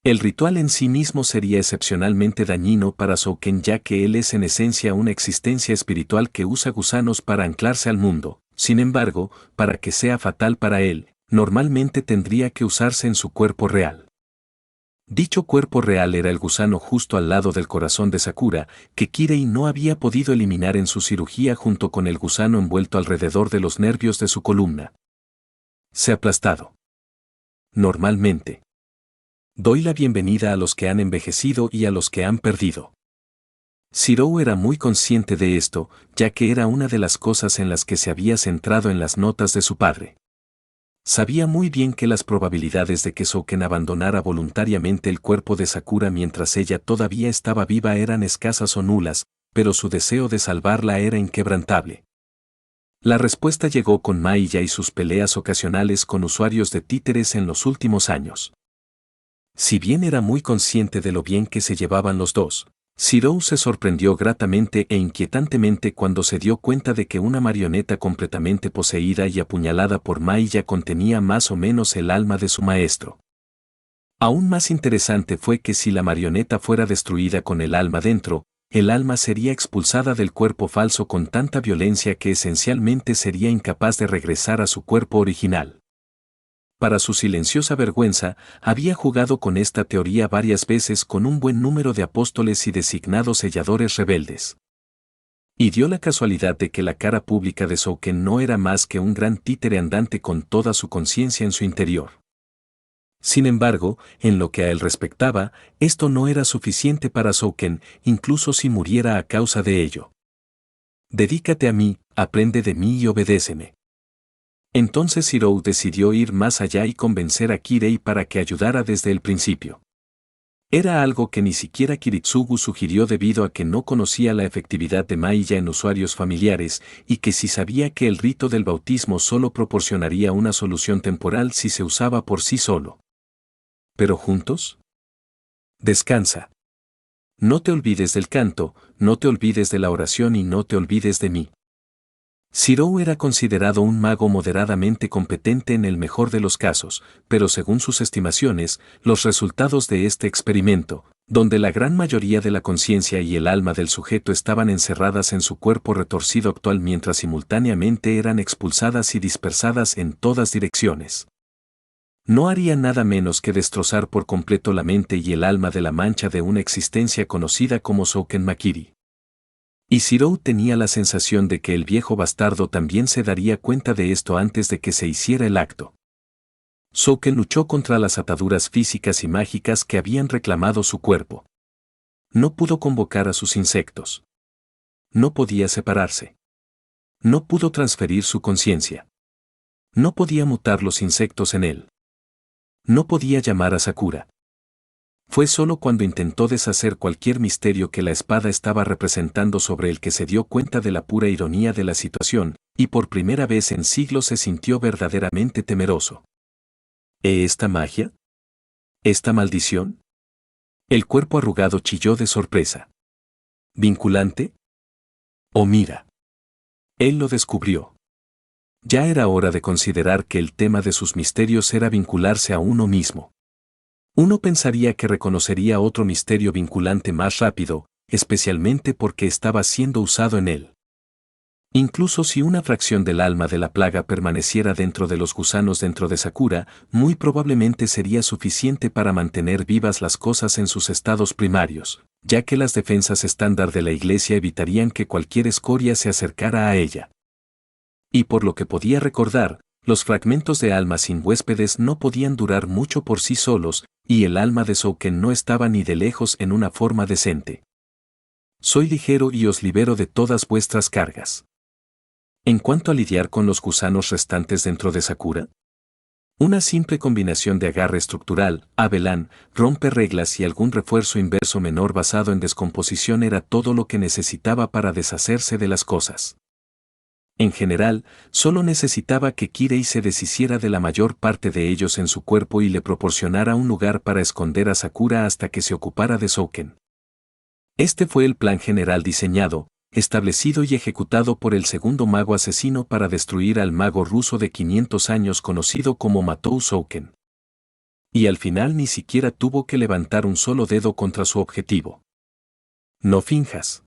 El ritual en sí mismo sería excepcionalmente dañino para Souken ya que él es en esencia una existencia espiritual que usa gusanos para anclarse al mundo. Sin embargo, para que sea fatal para él, normalmente tendría que usarse en su cuerpo real. Dicho cuerpo real era el gusano justo al lado del corazón de Sakura, que Kirei no había podido eliminar en su cirugía junto con el gusano envuelto alrededor de los nervios de su columna. Se ha aplastado. Normalmente. Doy la bienvenida a los que han envejecido y a los que han perdido. Shirou era muy consciente de esto, ya que era una de las cosas en las que se había centrado en las notas de su padre. Sabía muy bien que las probabilidades de que Souken abandonara voluntariamente el cuerpo de Sakura mientras ella todavía estaba viva eran escasas o nulas, pero su deseo de salvarla era inquebrantable. La respuesta llegó con Mailla y sus peleas ocasionales con usuarios de títeres en los últimos años. Si bien era muy consciente de lo bien que se llevaban los dos, Zirou se sorprendió gratamente e inquietantemente cuando se dio cuenta de que una marioneta completamente poseída y apuñalada por Maya contenía más o menos el alma de su maestro. Aún más interesante fue que si la marioneta fuera destruida con el alma dentro, el alma sería expulsada del cuerpo falso con tanta violencia que esencialmente sería incapaz de regresar a su cuerpo original. Para su silenciosa vergüenza, había jugado con esta teoría varias veces con un buen número de apóstoles y designados selladores rebeldes. Y dio la casualidad de que la cara pública de Souken no era más que un gran títere andante con toda su conciencia en su interior. Sin embargo, en lo que a él respectaba, esto no era suficiente para Souken, incluso si muriera a causa de ello. Dedícate a mí, aprende de mí y obedéceme. Entonces Zirou decidió ir más allá y convencer a Kirei para que ayudara desde el principio. Era algo que ni siquiera Kiritsugu sugirió debido a que no conocía la efectividad de Maya en usuarios familiares y que si sabía que el rito del bautismo solo proporcionaría una solución temporal si se usaba por sí solo. ¿Pero juntos? Descansa. No te olvides del canto, no te olvides de la oración y no te olvides de mí. Zirou era considerado un mago moderadamente competente en el mejor de los casos, pero según sus estimaciones, los resultados de este experimento, donde la gran mayoría de la conciencia y el alma del sujeto estaban encerradas en su cuerpo retorcido actual mientras simultáneamente eran expulsadas y dispersadas en todas direcciones. No haría nada menos que destrozar por completo la mente y el alma de la mancha de una existencia conocida como Souken Makiri. Y Zirou tenía la sensación de que el viejo bastardo también se daría cuenta de esto antes de que se hiciera el acto. Souken luchó contra las ataduras físicas y mágicas que habían reclamado su cuerpo. No pudo convocar a sus insectos. No podía separarse. No pudo transferir su conciencia. No podía mutar los insectos en él. No podía llamar a Sakura. Fue solo cuando intentó deshacer cualquier misterio que la espada estaba representando sobre el que se dio cuenta de la pura ironía de la situación, y por primera vez en siglos se sintió verdaderamente temeroso. ¿Esta magia? ¿Esta maldición? El cuerpo arrugado chilló de sorpresa. ¿Vinculante? Oh, mira. Él lo descubrió. Ya era hora de considerar que el tema de sus misterios era vincularse a uno mismo. Uno pensaría que reconocería otro misterio vinculante más rápido, especialmente porque estaba siendo usado en él. Incluso si una fracción del alma de la plaga permaneciera dentro de los gusanos dentro de Sakura, muy probablemente sería suficiente para mantener vivas las cosas en sus estados primarios, ya que las defensas estándar de la Iglesia evitarían que cualquier escoria se acercara a ella. Y por lo que podía recordar, los fragmentos de alma sin huéspedes no podían durar mucho por sí solos, y el alma de Souken no estaba ni de lejos en una forma decente. Soy ligero y os libero de todas vuestras cargas. En cuanto a lidiar con los gusanos restantes dentro de Sakura, una simple combinación de agarre estructural, avelán, rompe reglas y algún refuerzo inverso menor basado en descomposición era todo lo que necesitaba para deshacerse de las cosas. En general, solo necesitaba que Kirei se deshiciera de la mayor parte de ellos en su cuerpo y le proporcionara un lugar para esconder a Sakura hasta que se ocupara de Souken. Este fue el plan general diseñado, establecido y ejecutado por el segundo mago asesino para destruir al mago ruso de 500 años conocido como Matou Souken. Y al final ni siquiera tuvo que levantar un solo dedo contra su objetivo. No finjas.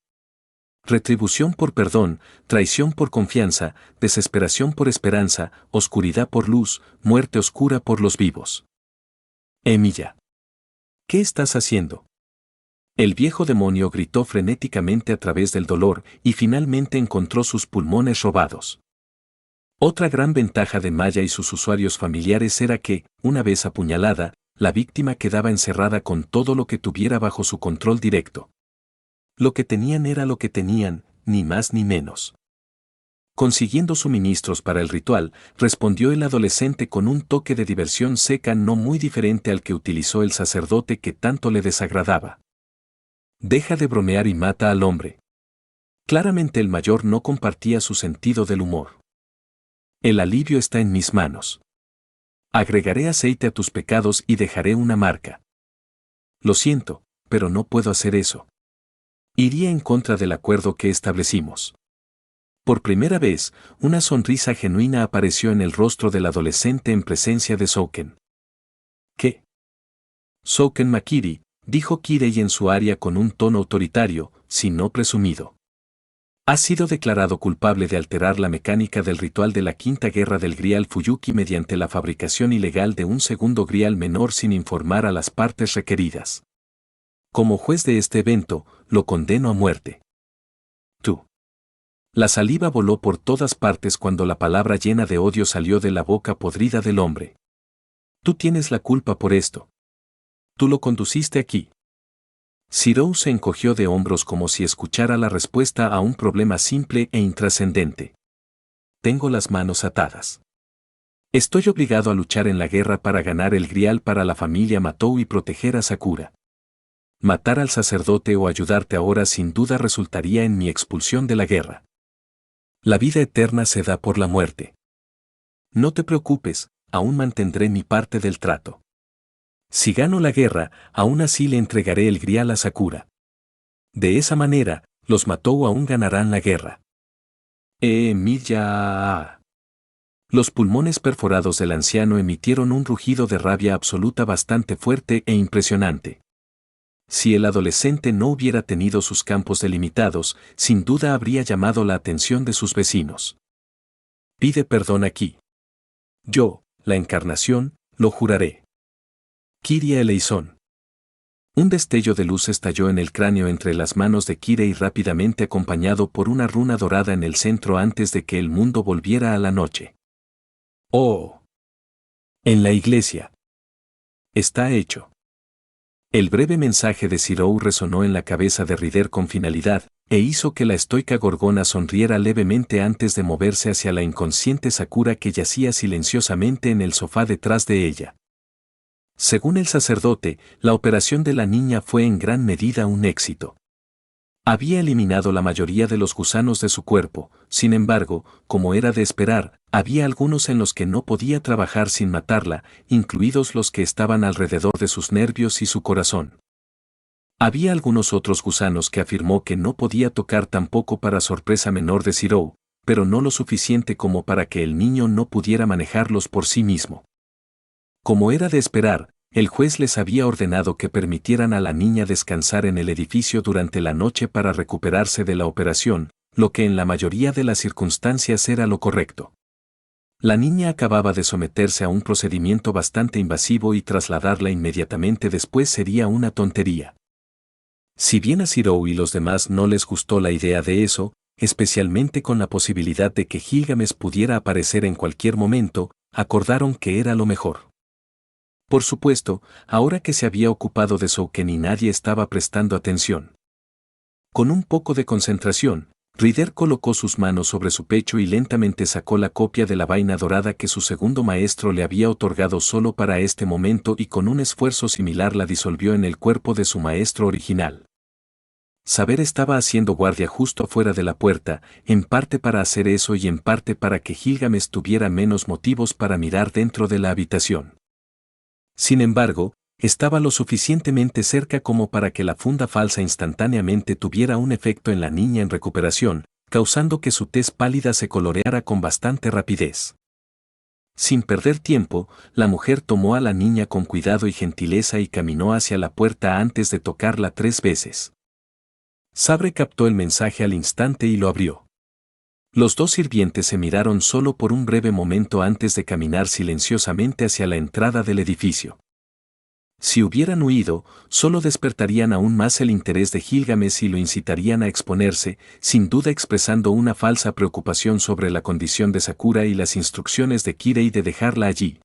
Retribución por perdón, traición por confianza, desesperación por esperanza, oscuridad por luz, muerte oscura por los vivos. Emilia. ¿Qué estás haciendo? El viejo demonio gritó frenéticamente a través del dolor y finalmente encontró sus pulmones robados. Otra gran ventaja de Maya y sus usuarios familiares era que, una vez apuñalada, la víctima quedaba encerrada con todo lo que tuviera bajo su control directo. Lo que tenían era lo que tenían, ni más ni menos. Consiguiendo suministros para el ritual, respondió el adolescente con un toque de diversión seca no muy diferente al que utilizó el sacerdote que tanto le desagradaba. Deja de bromear y mata al hombre. Claramente el mayor no compartía su sentido del humor. El alivio está en mis manos. Agregaré aceite a tus pecados y dejaré una marca. Lo siento, pero no puedo hacer eso. Iría en contra del acuerdo que establecimos. Por primera vez, una sonrisa genuina apareció en el rostro del adolescente en presencia de Souken. ¿Qué? Souken Makiri, dijo Kirei en su aria con un tono autoritario, si no presumido. Ha sido declarado culpable de alterar la mecánica del ritual de la Quinta Guerra del Grial Fuyuki mediante la fabricación ilegal de un segundo grial menor sin informar a las partes requeridas. Como juez de este evento, lo condeno a muerte. Tú. La saliva voló por todas partes cuando la palabra llena de odio salió de la boca podrida del hombre. Tú tienes la culpa por esto. Tú lo conduciste aquí. Zirou se encogió de hombros como si escuchara la respuesta a un problema simple e intrascendente. Tengo las manos atadas. Estoy obligado a luchar en la guerra para ganar el grial para la familia Matou y proteger a Sakura. Matar al sacerdote o ayudarte ahora sin duda resultaría en mi expulsión de la guerra. La vida eterna se da por la muerte. No te preocupes, aún mantendré mi parte del trato. Si gano la guerra, aún así le entregaré el grial a Sakura. De esa manera, los Matou aún ganarán la guerra. Milla. Los pulmones perforados del anciano emitieron un rugido de rabia absoluta bastante fuerte e impresionante. Si el adolescente no hubiera tenido sus campos delimitados, sin duda habría llamado la atención de sus vecinos. Pide perdón aquí. Yo, la encarnación, lo juraré. Kiria Eleison. Un destello de luz estalló en el cráneo entre las manos de Kirei rápidamente acompañado por una runa dorada en el centro antes de que el mundo volviera a la noche. ¡Oh! En la iglesia. Está hecho. El breve mensaje de Zirou resonó en la cabeza de Rider con finalidad, e hizo que la estoica gorgona sonriera levemente antes de moverse hacia la inconsciente Sakura que yacía silenciosamente en el sofá detrás de ella. Según el sacerdote, la operación de la niña fue en gran medida un éxito. Había eliminado la mayoría de los gusanos de su cuerpo, sin embargo, como era de esperar, había algunos en los que no podía trabajar sin matarla, incluidos los que estaban alrededor de sus nervios y su corazón. Había algunos otros gusanos que afirmó que no podía tocar tampoco para sorpresa menor de Zirou, pero no lo suficiente como para que el niño no pudiera manejarlos por sí mismo. Como era de esperar, el juez les había ordenado que permitieran a la niña descansar en el edificio durante la noche para recuperarse de la operación, lo que en la mayoría de las circunstancias era lo correcto. La niña acababa de someterse a un procedimiento bastante invasivo y trasladarla inmediatamente después sería una tontería. Si bien a Zirou y los demás no les gustó la idea de eso, especialmente con la posibilidad de que Gilgamesh pudiera aparecer en cualquier momento, acordaron que era lo mejor. Por supuesto, ahora que se había ocupado de Souken y nadie estaba prestando atención. Con un poco de concentración, Rider colocó sus manos sobre su pecho y lentamente sacó la copia de la vaina dorada que su segundo maestro le había otorgado solo para este momento y con un esfuerzo similar la disolvió en el cuerpo de su maestro original. Saber estaba haciendo guardia justo afuera de la puerta, en parte para hacer eso y en parte para que Gilgamesh tuviera menos motivos para mirar dentro de la habitación. Sin embargo, estaba lo suficientemente cerca como para que la funda falsa instantáneamente tuviera un efecto en la niña en recuperación, causando que su tez pálida se coloreara con bastante rapidez. Sin perder tiempo, la mujer tomó a la niña con cuidado y gentileza y caminó hacia la puerta antes de tocarla 3 veces. Sabre captó el mensaje al instante y lo abrió. Los dos sirvientes se miraron solo por un breve momento antes de caminar silenciosamente hacia la entrada del edificio. Si hubieran huido, solo despertarían aún más el interés de Gilgamesh y lo incitarían a exponerse, sin duda expresando una falsa preocupación sobre la condición de Sakura y las instrucciones de Kirei de dejarla allí.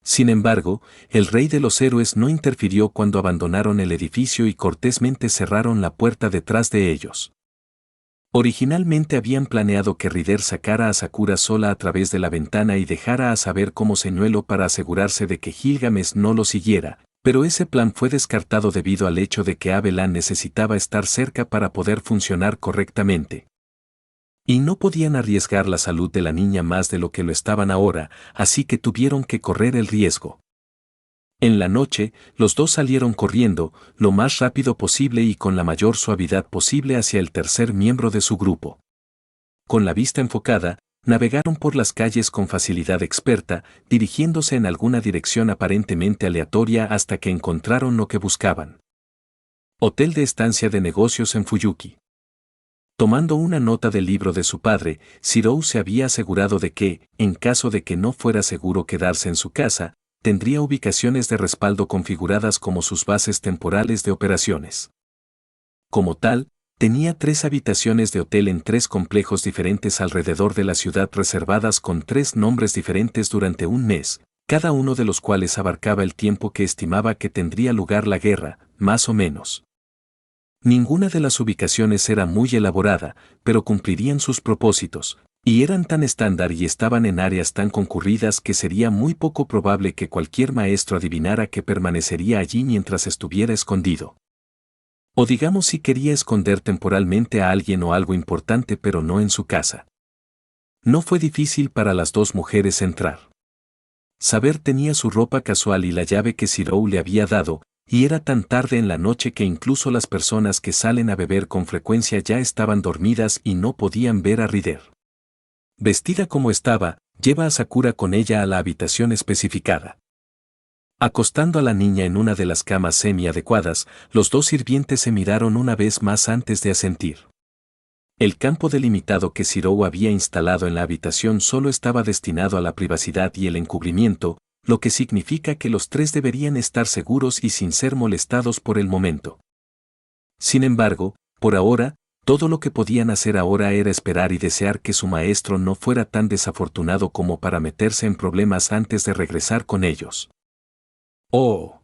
Sin embargo, el rey de los héroes no interfirió cuando abandonaron el edificio y cortésmente cerraron la puerta detrás de ellos. Originalmente habían planeado que Rider sacara a Sakura sola a través de la ventana y dejara a Saber como señuelo para asegurarse de que Gilgamesh no lo siguiera, pero ese plan fue descartado debido al hecho de que Abelan necesitaba estar cerca para poder funcionar correctamente. Y no podían arriesgar la salud de la niña más de lo que lo estaban ahora, así que tuvieron que correr el riesgo. En la noche, los dos salieron corriendo, lo más rápido posible y con la mayor suavidad posible hacia el tercer miembro de su grupo. Con la vista enfocada, navegaron por las calles con facilidad experta, dirigiéndose en alguna dirección aparentemente aleatoria hasta que encontraron lo que buscaban. Hotel de estancia de negocios en Fuyuki. Tomando una nota del libro de su padre, Shirou se había asegurado de que, en caso de que no fuera seguro quedarse en su casa, tendría ubicaciones de respaldo configuradas como sus bases temporales de operaciones. Como tal, tenía 3 habitaciones de hotel en 3 complejos diferentes alrededor de la ciudad reservadas con 3 nombres diferentes durante un mes, cada uno de los cuales abarcaba el tiempo que estimaba que tendría lugar la guerra, más o menos. Ninguna de las ubicaciones era muy elaborada, pero cumplirían sus propósitos, y eran tan estándar y estaban en áreas tan concurridas que sería muy poco probable que cualquier maestro adivinara que permanecería allí mientras estuviera escondido. O digamos si quería esconder temporalmente a alguien o algo importante pero no en su casa. No fue difícil para las 2 mujeres entrar. Saber tenía su ropa casual y la llave que Shirou le había dado, y era tan tarde en la noche que incluso las personas que salen a beber con frecuencia ya estaban dormidas y no podían ver a Rider. Vestida como estaba, lleva a Sakura con ella a la habitación especificada. Acostando a la niña en una de las camas semi-adecuadas, los 2 sirvientes se miraron una vez más antes de asentir. El campo delimitado que Shirou había instalado en la habitación solo estaba destinado a la privacidad y el encubrimiento, lo que significa que los 3 deberían estar seguros y sin ser molestados por el momento. Sin embargo, por ahora, todo lo que podían hacer ahora era esperar y desear que su maestro no fuera tan desafortunado como para meterse en problemas antes de regresar con ellos. ¡Oh!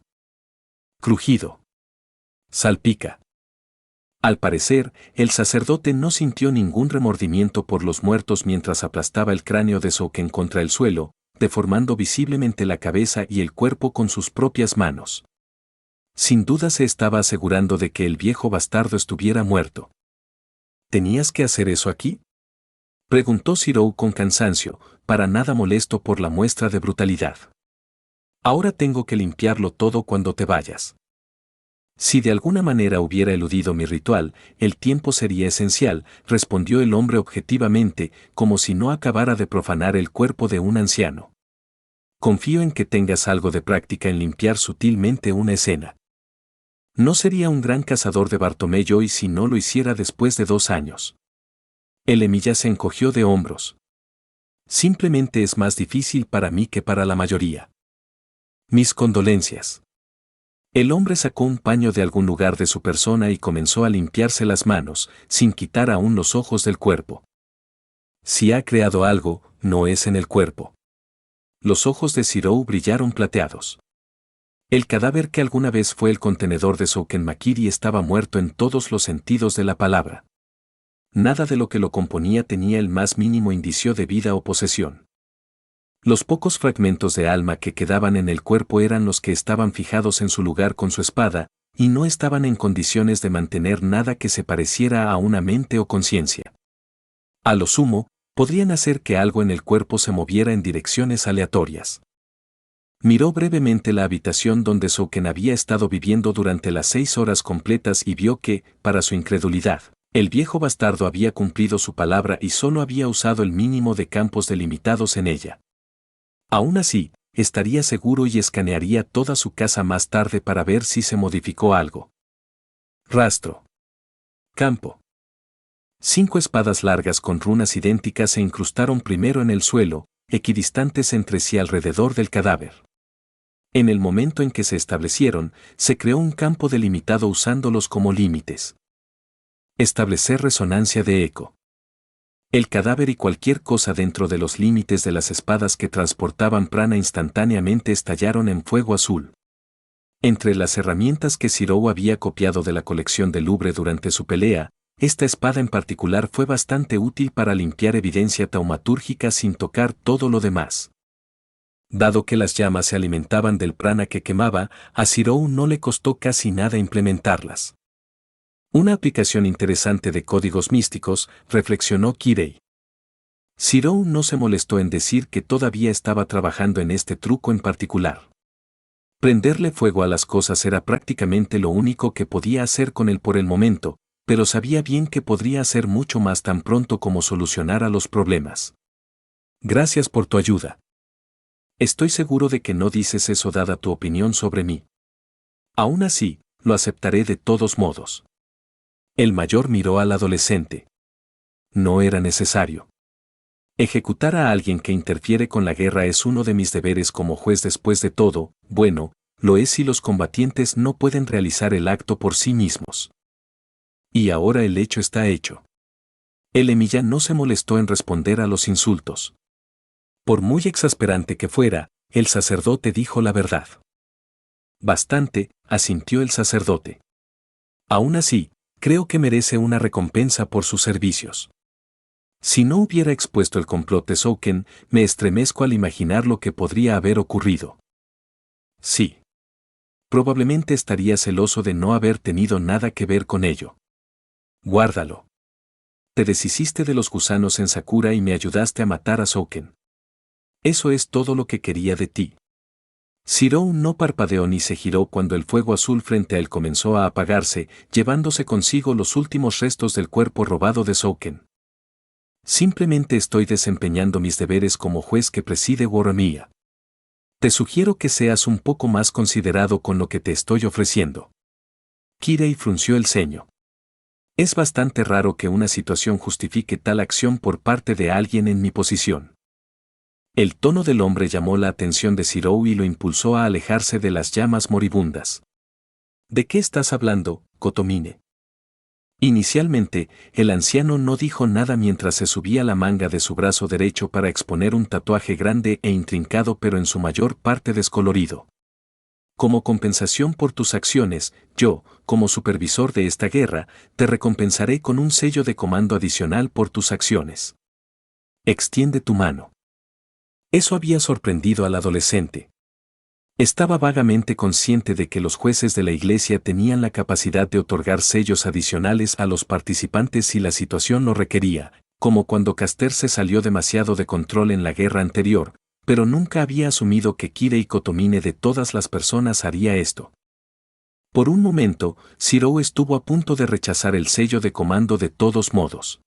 Crujido. Salpica. Al parecer, el sacerdote no sintió ningún remordimiento por los muertos mientras aplastaba el cráneo de Souken contra el suelo, deformando visiblemente la cabeza y el cuerpo con sus propias manos. Sin duda se estaba asegurando de que el viejo bastardo estuviera muerto. ¿Tenías que hacer eso aquí?, preguntó Shirou con cansancio, para nada molesto por la muestra de brutalidad. Ahora tengo que limpiarlo todo cuando te vayas. Si de alguna manera hubiera eludido mi ritual, el tiempo sería esencial, respondió el hombre objetivamente, como si no acabara de profanar el cuerpo de un anciano. Confío en que tengas algo de práctica en limpiar sutilmente una escena. No sería un gran cazador de Bartomeu y si no lo hiciera después de 2 años. El Emiya se encogió de hombros. Simplemente es más difícil para mí que para la mayoría. Mis condolencias. El hombre sacó un paño de algún lugar de su persona y comenzó a limpiarse las manos, sin quitar aún los ojos del cuerpo. Si ha creado algo, no es en el cuerpo. Los ojos de Shirou brillaron plateados. El cadáver que alguna vez fue el contenedor de Souken Makiri estaba muerto en todos los sentidos de la palabra. Nada de lo que lo componía tenía el más mínimo indicio de vida o posesión. Los pocos fragmentos de alma que quedaban en el cuerpo eran los que estaban fijados en su lugar con su espada, y no estaban en condiciones de mantener nada que se pareciera a una mente o conciencia. A lo sumo, podrían hacer que algo en el cuerpo se moviera en direcciones aleatorias. Miró brevemente la habitación donde Souken había estado viviendo durante las 6 horas completas y vio que, para su incredulidad, el viejo bastardo había cumplido su palabra y solo había usado el mínimo de campos delimitados en ella. Aún así, estaría seguro y escanearía toda su casa más tarde para ver si se modificó algo. Rastro. Campo. 5 espadas largas con runas idénticas se incrustaron primero en el suelo, equidistantes entre sí alrededor del cadáver. En el momento en que se establecieron, se creó un campo delimitado usándolos como límites. Establecer resonancia de eco. El cadáver y cualquier cosa dentro de los límites de las espadas que transportaban prana instantáneamente estallaron en fuego azul. Entre las herramientas que Shirou había copiado de la colección de Louvre durante su pelea, esta espada en particular fue bastante útil para limpiar evidencia taumatúrgica sin tocar todo lo demás. Dado que las llamas se alimentaban del prana que quemaba, a Shirou no le costó casi nada implementarlas. Una aplicación interesante de códigos místicos, reflexionó Kirei. Shirou no se molestó en decir que todavía estaba trabajando en este truco en particular. Prenderle fuego a las cosas era prácticamente lo único que podía hacer con él por el momento, pero sabía bien que podría hacer mucho más tan pronto como solucionara los problemas. Gracias por tu ayuda. Estoy seguro de que no dices eso dada tu opinión sobre mí. Aún así, lo aceptaré de todos modos. El mayor miró al adolescente. No era necesario. Ejecutar a alguien que interfiere con la guerra es uno de mis deberes como juez después de todo, bueno, lo es si los combatientes no pueden realizar el acto por sí mismos. Y ahora el hecho está hecho. El Emilia no se molestó en responder a los insultos. Por muy exasperante que fuera, el sacerdote dijo la verdad. Bastante, asintió el sacerdote. Aún así, creo que merece una recompensa por sus servicios. Si no hubiera expuesto el complot de Souken, me estremezco al imaginar lo que podría haber ocurrido. Sí. Probablemente estaría celoso de no haber tenido nada que ver con ello. Guárdalo. Te deshiciste de los gusanos en Sakura y me ayudaste a matar a Souken. Eso es todo lo que quería de ti. Shirou no parpadeó ni se giró cuando el fuego azul frente a él comenzó a apagarse, llevándose consigo los últimos restos del cuerpo robado de Souken. Simplemente estoy desempeñando mis deberes como juez que preside Woromia. Te sugiero que seas un poco más considerado con lo que te estoy ofreciendo. Kirei frunció el ceño. Es bastante raro que una situación justifique tal acción por parte de alguien en mi posición. El tono del hombre llamó la atención de Shirou y lo impulsó a alejarse de las llamas moribundas. ¿De qué estás hablando, Kotomine? Inicialmente, el anciano no dijo nada mientras se subía la manga de su brazo derecho para exponer un tatuaje grande e intrincado pero en su mayor parte descolorido. Como compensación por tus acciones, yo, como supervisor de esta guerra, te recompensaré con un sello de comando adicional por tus acciones. Extiende tu mano. Eso había sorprendido al adolescente. Estaba vagamente consciente de que los jueces de la iglesia tenían la capacidad de otorgar sellos adicionales a los participantes si la situación lo requería, como cuando Caster se salió demasiado de control en la guerra anterior, pero nunca había asumido que Kirei Kotomine de todas las personas haría esto. Por un momento, Shirou estuvo a punto de rechazar el sello de comando de todos modos.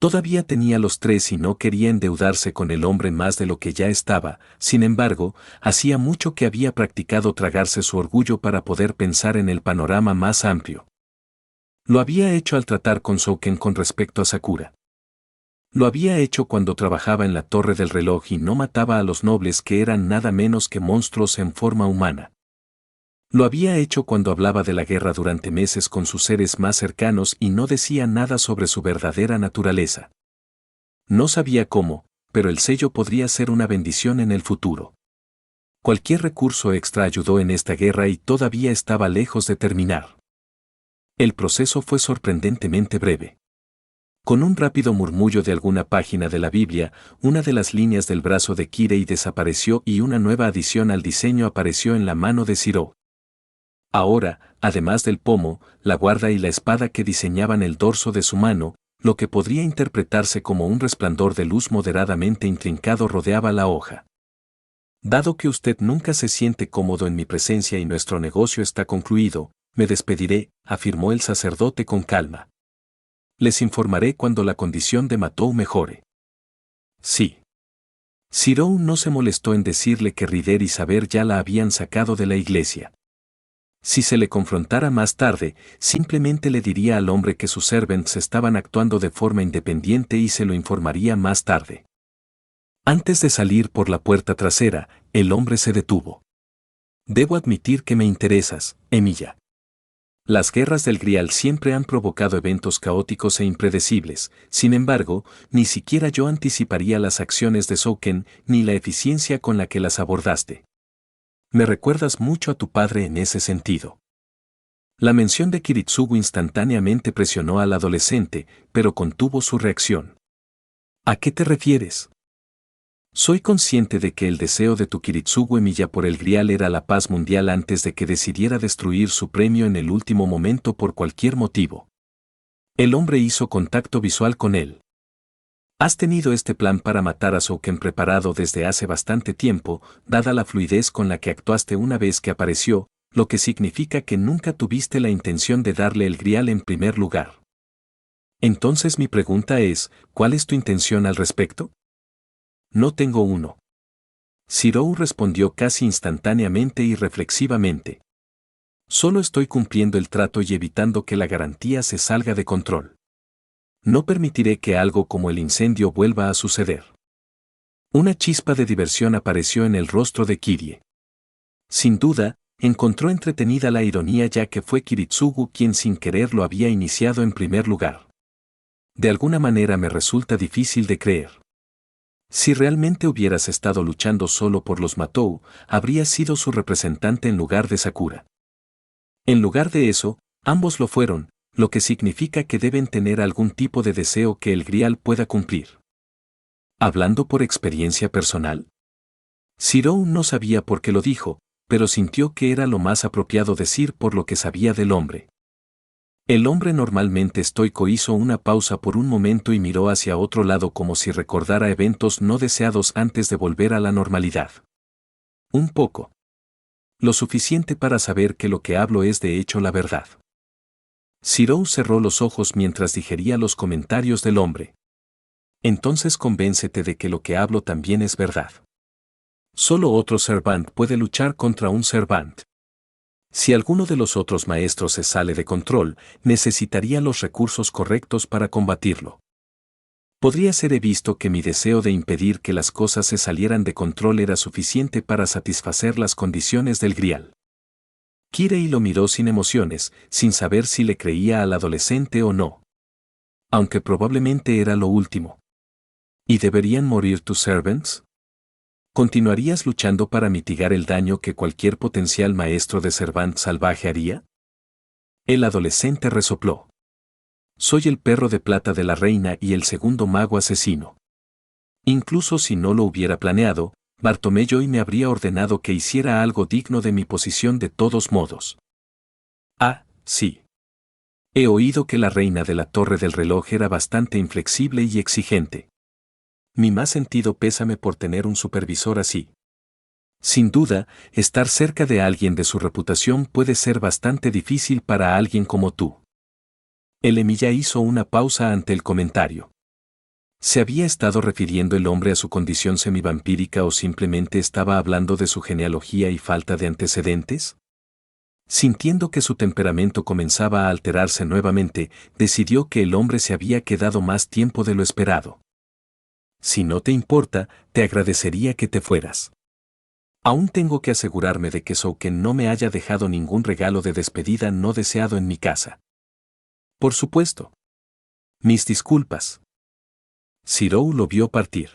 Todavía tenía los 3 y no quería endeudarse con el hombre más de lo que ya estaba, sin embargo, hacía mucho que había practicado tragarse su orgullo para poder pensar en el panorama más amplio. Lo había hecho al tratar con Souken con respecto a Sakura. Lo había hecho cuando trabajaba en la torre del reloj y no mataba a los nobles que eran nada menos que monstruos en forma humana. Lo había hecho cuando hablaba de la guerra durante meses con sus seres más cercanos y no decía nada sobre su verdadera naturaleza. No sabía cómo, pero el sello podría ser una bendición en el futuro. Cualquier recurso extra ayudó en esta guerra y todavía estaba lejos de terminar. El proceso fue sorprendentemente breve. Con un rápido murmullo de alguna página de la Biblia, una de las líneas del brazo de Kirei desapareció y una nueva adición al diseño apareció en la mano de Shirou. Ahora, además del pomo, la guarda y la espada que diseñaban el dorso de su mano, lo que podría interpretarse como un resplandor de luz moderadamente intrincado rodeaba la hoja. Dado que usted nunca se siente cómodo en mi presencia y nuestro negocio está concluido, me despediré, afirmó el sacerdote con calma. Les informaré cuando la condición de Matou mejore. Sí. Shirou no se molestó en decirle que Rider y Saber ya la habían sacado de la iglesia. Si se le confrontara más tarde, simplemente le diría al hombre que sus servants estaban actuando de forma independiente y se lo informaría más tarde. Antes de salir por la puerta trasera, el hombre se detuvo. Debo admitir que me interesas, Emilia. Las guerras del Grial siempre han provocado eventos caóticos e impredecibles, sin embargo, ni siquiera yo anticiparía las acciones de Souken ni la eficiencia con la que las abordaste. Me recuerdas mucho a tu padre en ese sentido. La mención de Kiritsugu instantáneamente presionó al adolescente, pero contuvo su reacción. ¿A qué te refieres? Soy consciente de que el deseo de tu Kiritsugu Emilia por el Grial era la paz mundial antes de que decidiera destruir su premio en el último momento por cualquier motivo. El hombre hizo contacto visual con él. Has tenido este plan para matar a Souken preparado desde hace bastante tiempo, dada la fluidez con la que actuaste una vez que apareció, lo que significa que nunca tuviste la intención de darle el grial en primer lugar. Entonces mi pregunta es, ¿cuál es tu intención al respecto? No tengo uno. Zirou respondió casi instantáneamente y reflexivamente. Solo estoy cumpliendo el trato y evitando que la garantía se salga de control. No permitiré que algo como el incendio vuelva a suceder. Una chispa de diversión apareció en el rostro de Kirie. Sin duda, encontró entretenida la ironía ya que fue Kiritsugu quien sin querer lo había iniciado en primer lugar. De alguna manera me resulta difícil de creer. Si realmente hubieras estado luchando solo por los Matou, habrías sido su representante en lugar de Sakura. En lugar de eso, ambos lo fueron, lo que significa que deben tener algún tipo de deseo que el grial pueda cumplir. ¿Hablando por experiencia personal? Zirou no sabía por qué lo dijo, pero sintió que era lo más apropiado decir por lo que sabía del hombre. El hombre normalmente estoico hizo una pausa por un momento y miró hacia otro lado como si recordara eventos no deseados antes de volver a la normalidad. Un poco. Lo suficiente para saber que lo que hablo es de hecho la verdad. Zirou cerró los ojos mientras digería los comentarios del hombre. Entonces convéncete de que lo que hablo también es verdad. Solo otro Servant puede luchar contra un Servant. Si alguno de los otros maestros se sale de control, necesitaría los recursos correctos para combatirlo. Podría ser visto que mi deseo de impedir que las cosas se salieran de control era suficiente para satisfacer las condiciones del grial. Kirei lo miró sin emociones, sin saber si le creía al adolescente o no. Aunque probablemente era lo último. ¿Y deberían morir tus servants? ¿Continuarías luchando para mitigar el daño que cualquier potencial maestro de Servant salvaje haría? El adolescente resopló. Soy el perro de plata de la reina y el segundo mago asesino. Incluso si no lo hubiera planeado, Bartomeu me habría ordenado que hiciera algo digno de mi posición de todos modos. Ah, sí. He oído que la reina de la Torre del Reloj era bastante inflexible y exigente. Mi más sentido pésame por tener un supervisor así. Sin duda, estar cerca de alguien de su reputación puede ser bastante difícil para alguien como tú. El Emiya hizo una pausa ante el comentario. ¿Se había estado refiriendo el hombre a su condición semivampírica o simplemente estaba hablando de su genealogía y falta de antecedentes? Sintiendo que su temperamento comenzaba a alterarse nuevamente, decidió que el hombre se había quedado más tiempo de lo esperado. Si no te importa, te agradecería que te fueras. Aún tengo que asegurarme de que Souken no me haya dejado ningún regalo de despedida no deseado en mi casa. Por supuesto. Mis disculpas. Zirou lo vio partir.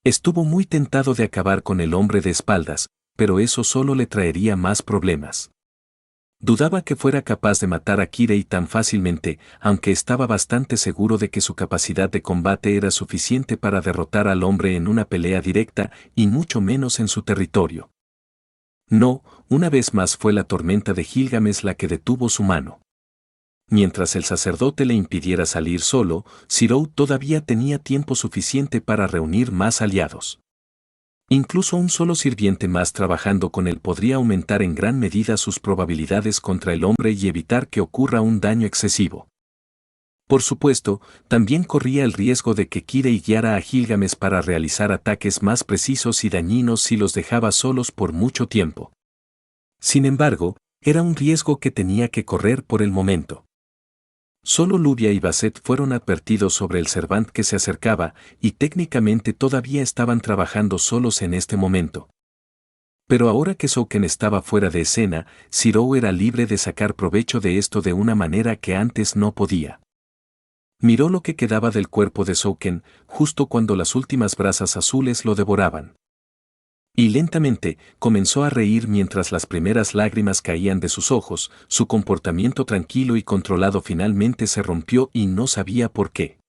Estuvo muy tentado de acabar con el hombre de espaldas, pero eso solo le traería más problemas. Dudaba que fuera capaz de matar a Kirei tan fácilmente, aunque estaba bastante seguro de que su capacidad de combate era suficiente para derrotar al hombre en una pelea directa y mucho menos en su territorio. No, una vez más fue la tormenta de Gilgamesh la que detuvo su mano. Mientras el sacerdote le impidiera salir solo, Zirou todavía tenía tiempo suficiente para reunir más aliados. Incluso un solo sirviente más trabajando con él podría aumentar en gran medida sus probabilidades contra el hombre y evitar que ocurra un daño excesivo. Por supuesto, también corría el riesgo de que Kirei guiara a Gilgamesh para realizar ataques más precisos y dañinos si los dejaba solos por mucho tiempo. Sin embargo, era un riesgo que tenía que correr por el momento. Solo Lubia y Basset fueron advertidos sobre el Servant que se acercaba, y técnicamente todavía estaban trabajando solos en este momento. Pero ahora que Souken estaba fuera de escena, Zirou era libre de sacar provecho de esto de una manera que antes no podía. Miró lo que quedaba del cuerpo de Souken, justo cuando las últimas brasas azules lo devoraban. Y lentamente, comenzó a reír mientras las primeras lágrimas caían de sus ojos, su comportamiento tranquilo y controlado finalmente se rompió y no sabía por qué.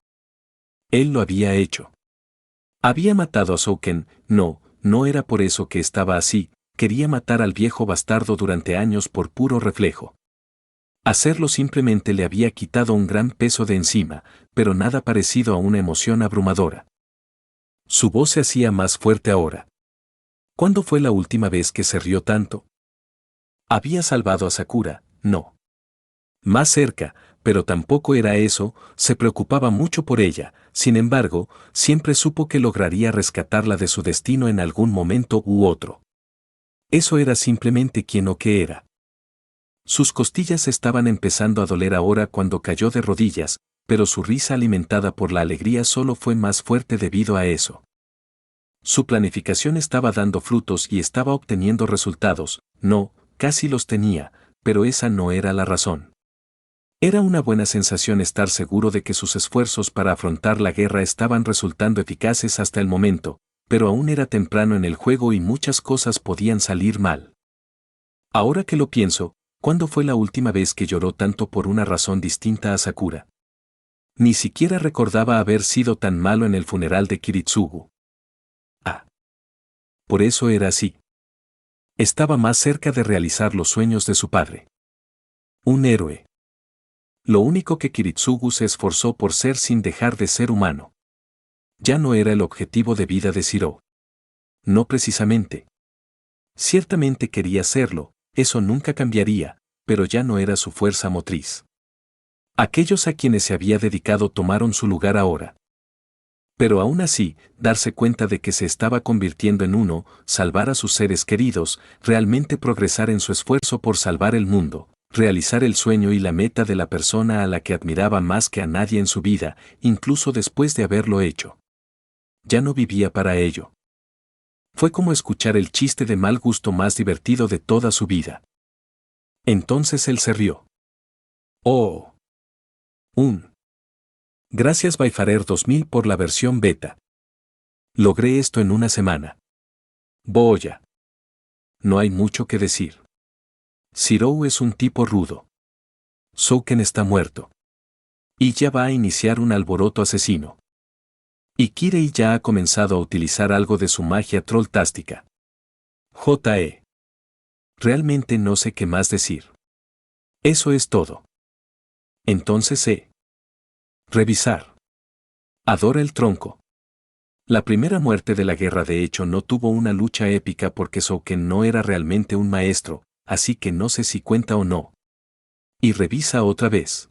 Él lo había hecho. Había matado a Souken, no era por eso que estaba así, quería matar al viejo bastardo durante años por puro reflejo. Hacerlo simplemente le había quitado un gran peso de encima, pero nada parecido a una emoción abrumadora. Su voz se hacía más fuerte ahora. ¿Cuándo fue la última vez que se rió tanto? Había salvado a Sakura, no. Más cerca, pero tampoco era eso, se preocupaba mucho por ella, sin embargo, siempre supo que lograría rescatarla de su destino en algún momento u otro. Eso era simplemente quien o qué era. Sus costillas estaban empezando a doler ahora cuando cayó de rodillas, pero su risa alimentada por la alegría solo fue más fuerte debido a eso. Su planificación estaba dando frutos y estaba obteniendo resultados, no, casi los tenía, pero esa no era la razón. Era una buena sensación estar seguro de que sus esfuerzos para afrontar la guerra estaban resultando eficaces hasta el momento, pero aún era temprano en el juego y muchas cosas podían salir mal. Ahora que lo pienso, ¿cuándo fue la última vez que lloró tanto por una razón distinta a Sakura? Ni siquiera recordaba haber sido tan malo en el funeral de Kiritsugu. Ah. Por eso era así. Estaba más cerca de realizar los sueños de su padre. Un héroe. Lo único que Kiritsugu se esforzó por ser sin dejar de ser humano. Ya no era el objetivo de vida de Shiro. No precisamente. Ciertamente quería serlo, eso nunca cambiaría, pero ya no era su fuerza motriz. Aquellos a quienes se había dedicado tomaron su lugar ahora. Pero aún así, darse cuenta de que se estaba convirtiendo en uno, salvar a sus seres queridos, realmente progresar en su esfuerzo por salvar el mundo, realizar el sueño y la meta de la persona a la que admiraba más que a nadie en su vida, incluso después de haberlo hecho. Ya no vivía para ello. Fue como escuchar el chiste de mal gusto más divertido de toda su vida. Entonces él se rió. ¡Oh! Gracias Wayfarer 2000 por la versión beta. Logré esto en una semana. Boya. No hay mucho que decir. Shirou es un tipo rudo. Souken está muerto. Y ya va a iniciar un alboroto asesino. Y Kirei ya ha comenzado a utilizar algo de su magia trolltástica. J.E. Realmente no sé qué más decir. Eso es todo. Entonces revisar. Adora el tronco. La primera muerte de la guerra de hecho no tuvo una lucha épica porque Souken no era realmente un maestro, así que no sé si cuenta o no. Y revisa otra vez.